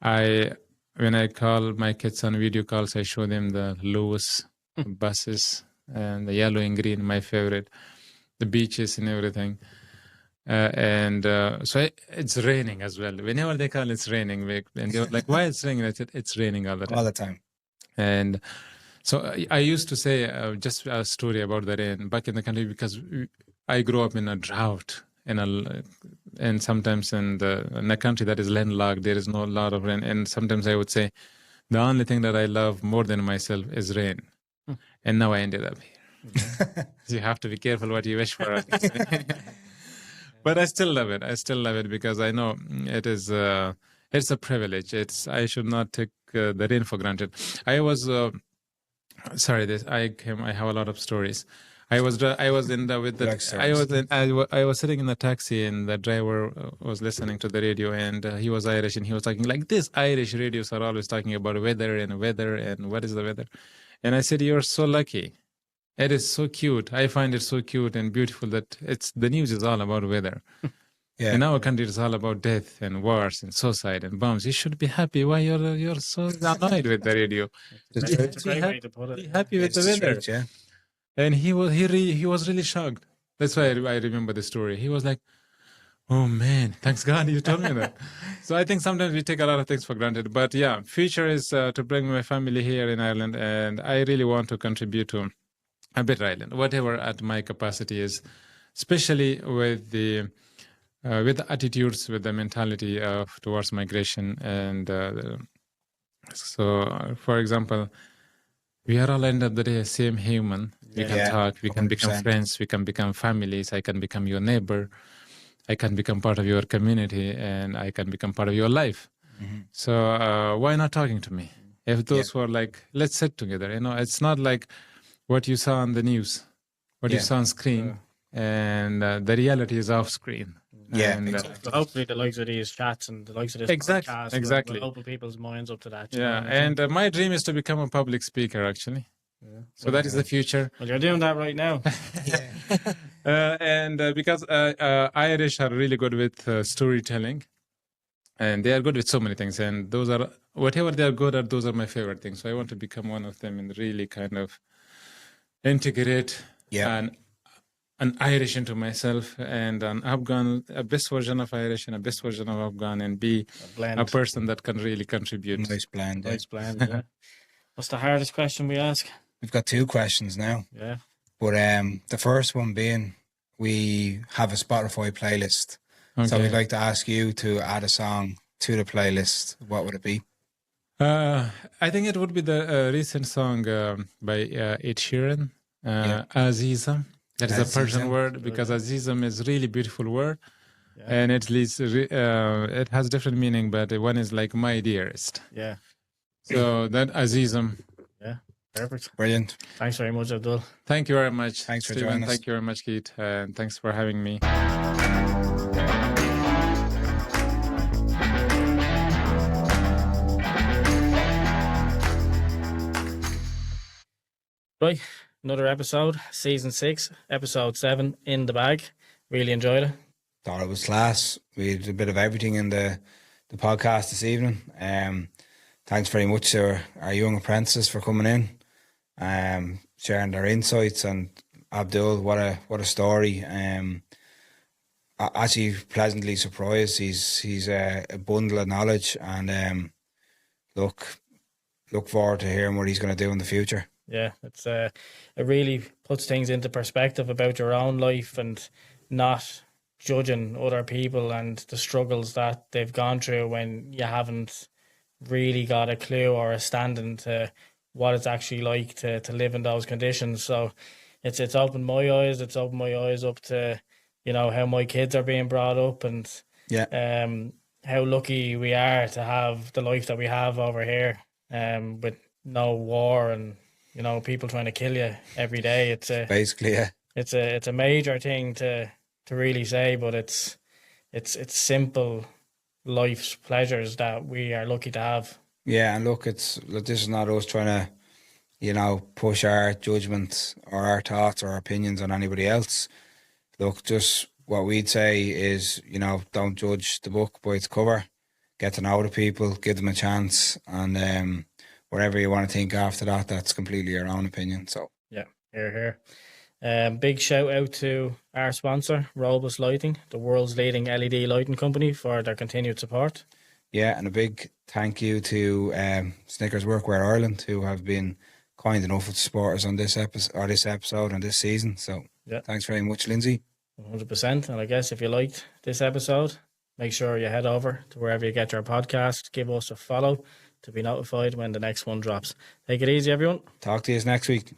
when I call my kids on video calls, I show them the Lewis buses and the yellow and green, my favorite, the beaches and everything. So it's raining as well. Whenever they call it's raining, and they're like, why it's raining? I said, it's raining all the time. All the time. And so I used to say just a story about the rain back in the country, because I grew up in a drought, and sometimes in a country that is landlocked, there is no lot of rain. And sometimes I would say, the only thing that I love more than myself is rain. And now I ended up here. So you have to be careful what you wish for. But I still love it. I still love it because I know it is. It's a privilege. I should not take the rain for granted. I was sorry. I have a lot of stories. I was sitting in the taxi, and the driver was listening to the radio, and he was Irish, and he was talking like this. Irish radios are always talking about weather and what is the weather. And I said, you're so lucky. It is so cute. I find it so cute and beautiful that the news is all about weather. Yeah. In our country, it's all about death and wars and suicide and bombs. You should be happy. Why you're so annoyed with the radio? It's a great way to put it. Be happy with the weather. Yeah. And he was really shocked. That's why I remember the story. He was like, oh man, thanks God you told me that. So I think sometimes we take a lot of things for granted. But yeah, future is to bring my family here in Ireland, and I really want to contribute to a better Ireland, whatever at my capacity is, especially with the attitudes, with the mentality towards migration. And so, for example, we are all end of the day same human. We can talk, we can 100%. Become friends, we can become families. I can become your neighbor. I can become part of your community, and I can become part of your life. Mm-hmm. So why not talking to me? If those were like, let's sit together. It's not like what you saw on the news, what you saw on screen, and the reality is off screen. Yeah, and, exactly. Hopefully the likes of these chats and the likes of this podcast will open people's minds up to that. Yeah, and my dream is to become a public speaker, actually. Yeah. So that is the future. Well, you're doing that right now. And because Irish are really good with storytelling, and they are good with so many things, and those are, whatever they are good at, those are my favorite things. So I want to become one of them and really kind of integrate an Irish into myself, and an Afghan, a best version of Irish and a best version of Afghan, and be a person that can really contribute. Nice blend. Nice blend, yeah. What's the hardest question we ask? We've got 2 questions now. Yeah. But the first one being, we have a Spotify playlist. Okay. So we'd like to ask you to add a song to the playlist. What would it be? I think it would be the recent song by Ed Sheeran, Azizam. That is a Persian word, because Azizam is really beautiful word. and it leads. It has different meaning, but one is like my dearest. Yeah. So that Azizum. Yeah. Perfect. Brilliant. Thanks very much, Abdul. Thank you very much. Thanks for Stephen. joining us. Thank you very much, Keith, and thanks for having me. Right, another episode, season 6, episode 7 in the bag. Really enjoyed it. Thought it was class. We had a bit of everything in the podcast this evening. Thanks very much to our young apprentices for coming in, sharing their insights. And Abdul, what a story. Actually pleasantly surprised. He's a bundle of knowledge, and look forward to hearing what he's going to do in the future. Yeah, it's it really puts things into perspective about your own life and not judging other people and the struggles that they've gone through when you haven't really got a clue or a standing to what it's actually like to live in those conditions. So it's opened my eyes. It's opened my eyes up to, you know, how my kids are being brought up, and how lucky we are to have the life that we have over here, with no war and, you know, people trying to kill you every day. It's basically, yeah. It's a major thing to really say, but it's simple life's pleasures that we are lucky to have. Yeah, and look, this is not us trying to, you know, push our judgment or our thoughts or opinions on anybody else. Look, just what we'd say is, you know, don't judge the book by its cover. Get to know the people, give them a chance, and whatever you want to think after that, that's completely your own opinion. So yeah, here. Big shout out to our sponsor, Robust Lighting, the world's leading LED lighting company, for their continued support. Yeah, and a big thank you to Snickers Workwear Ireland, who have been kind enough to support us on this episode and this season. So yeah, thanks very much, Lindsay. 100%. And I guess if you liked this episode, make sure you head over to wherever you get your podcast, give us a follow to be notified when the next one drops. Take it easy, everyone. Talk to you next week.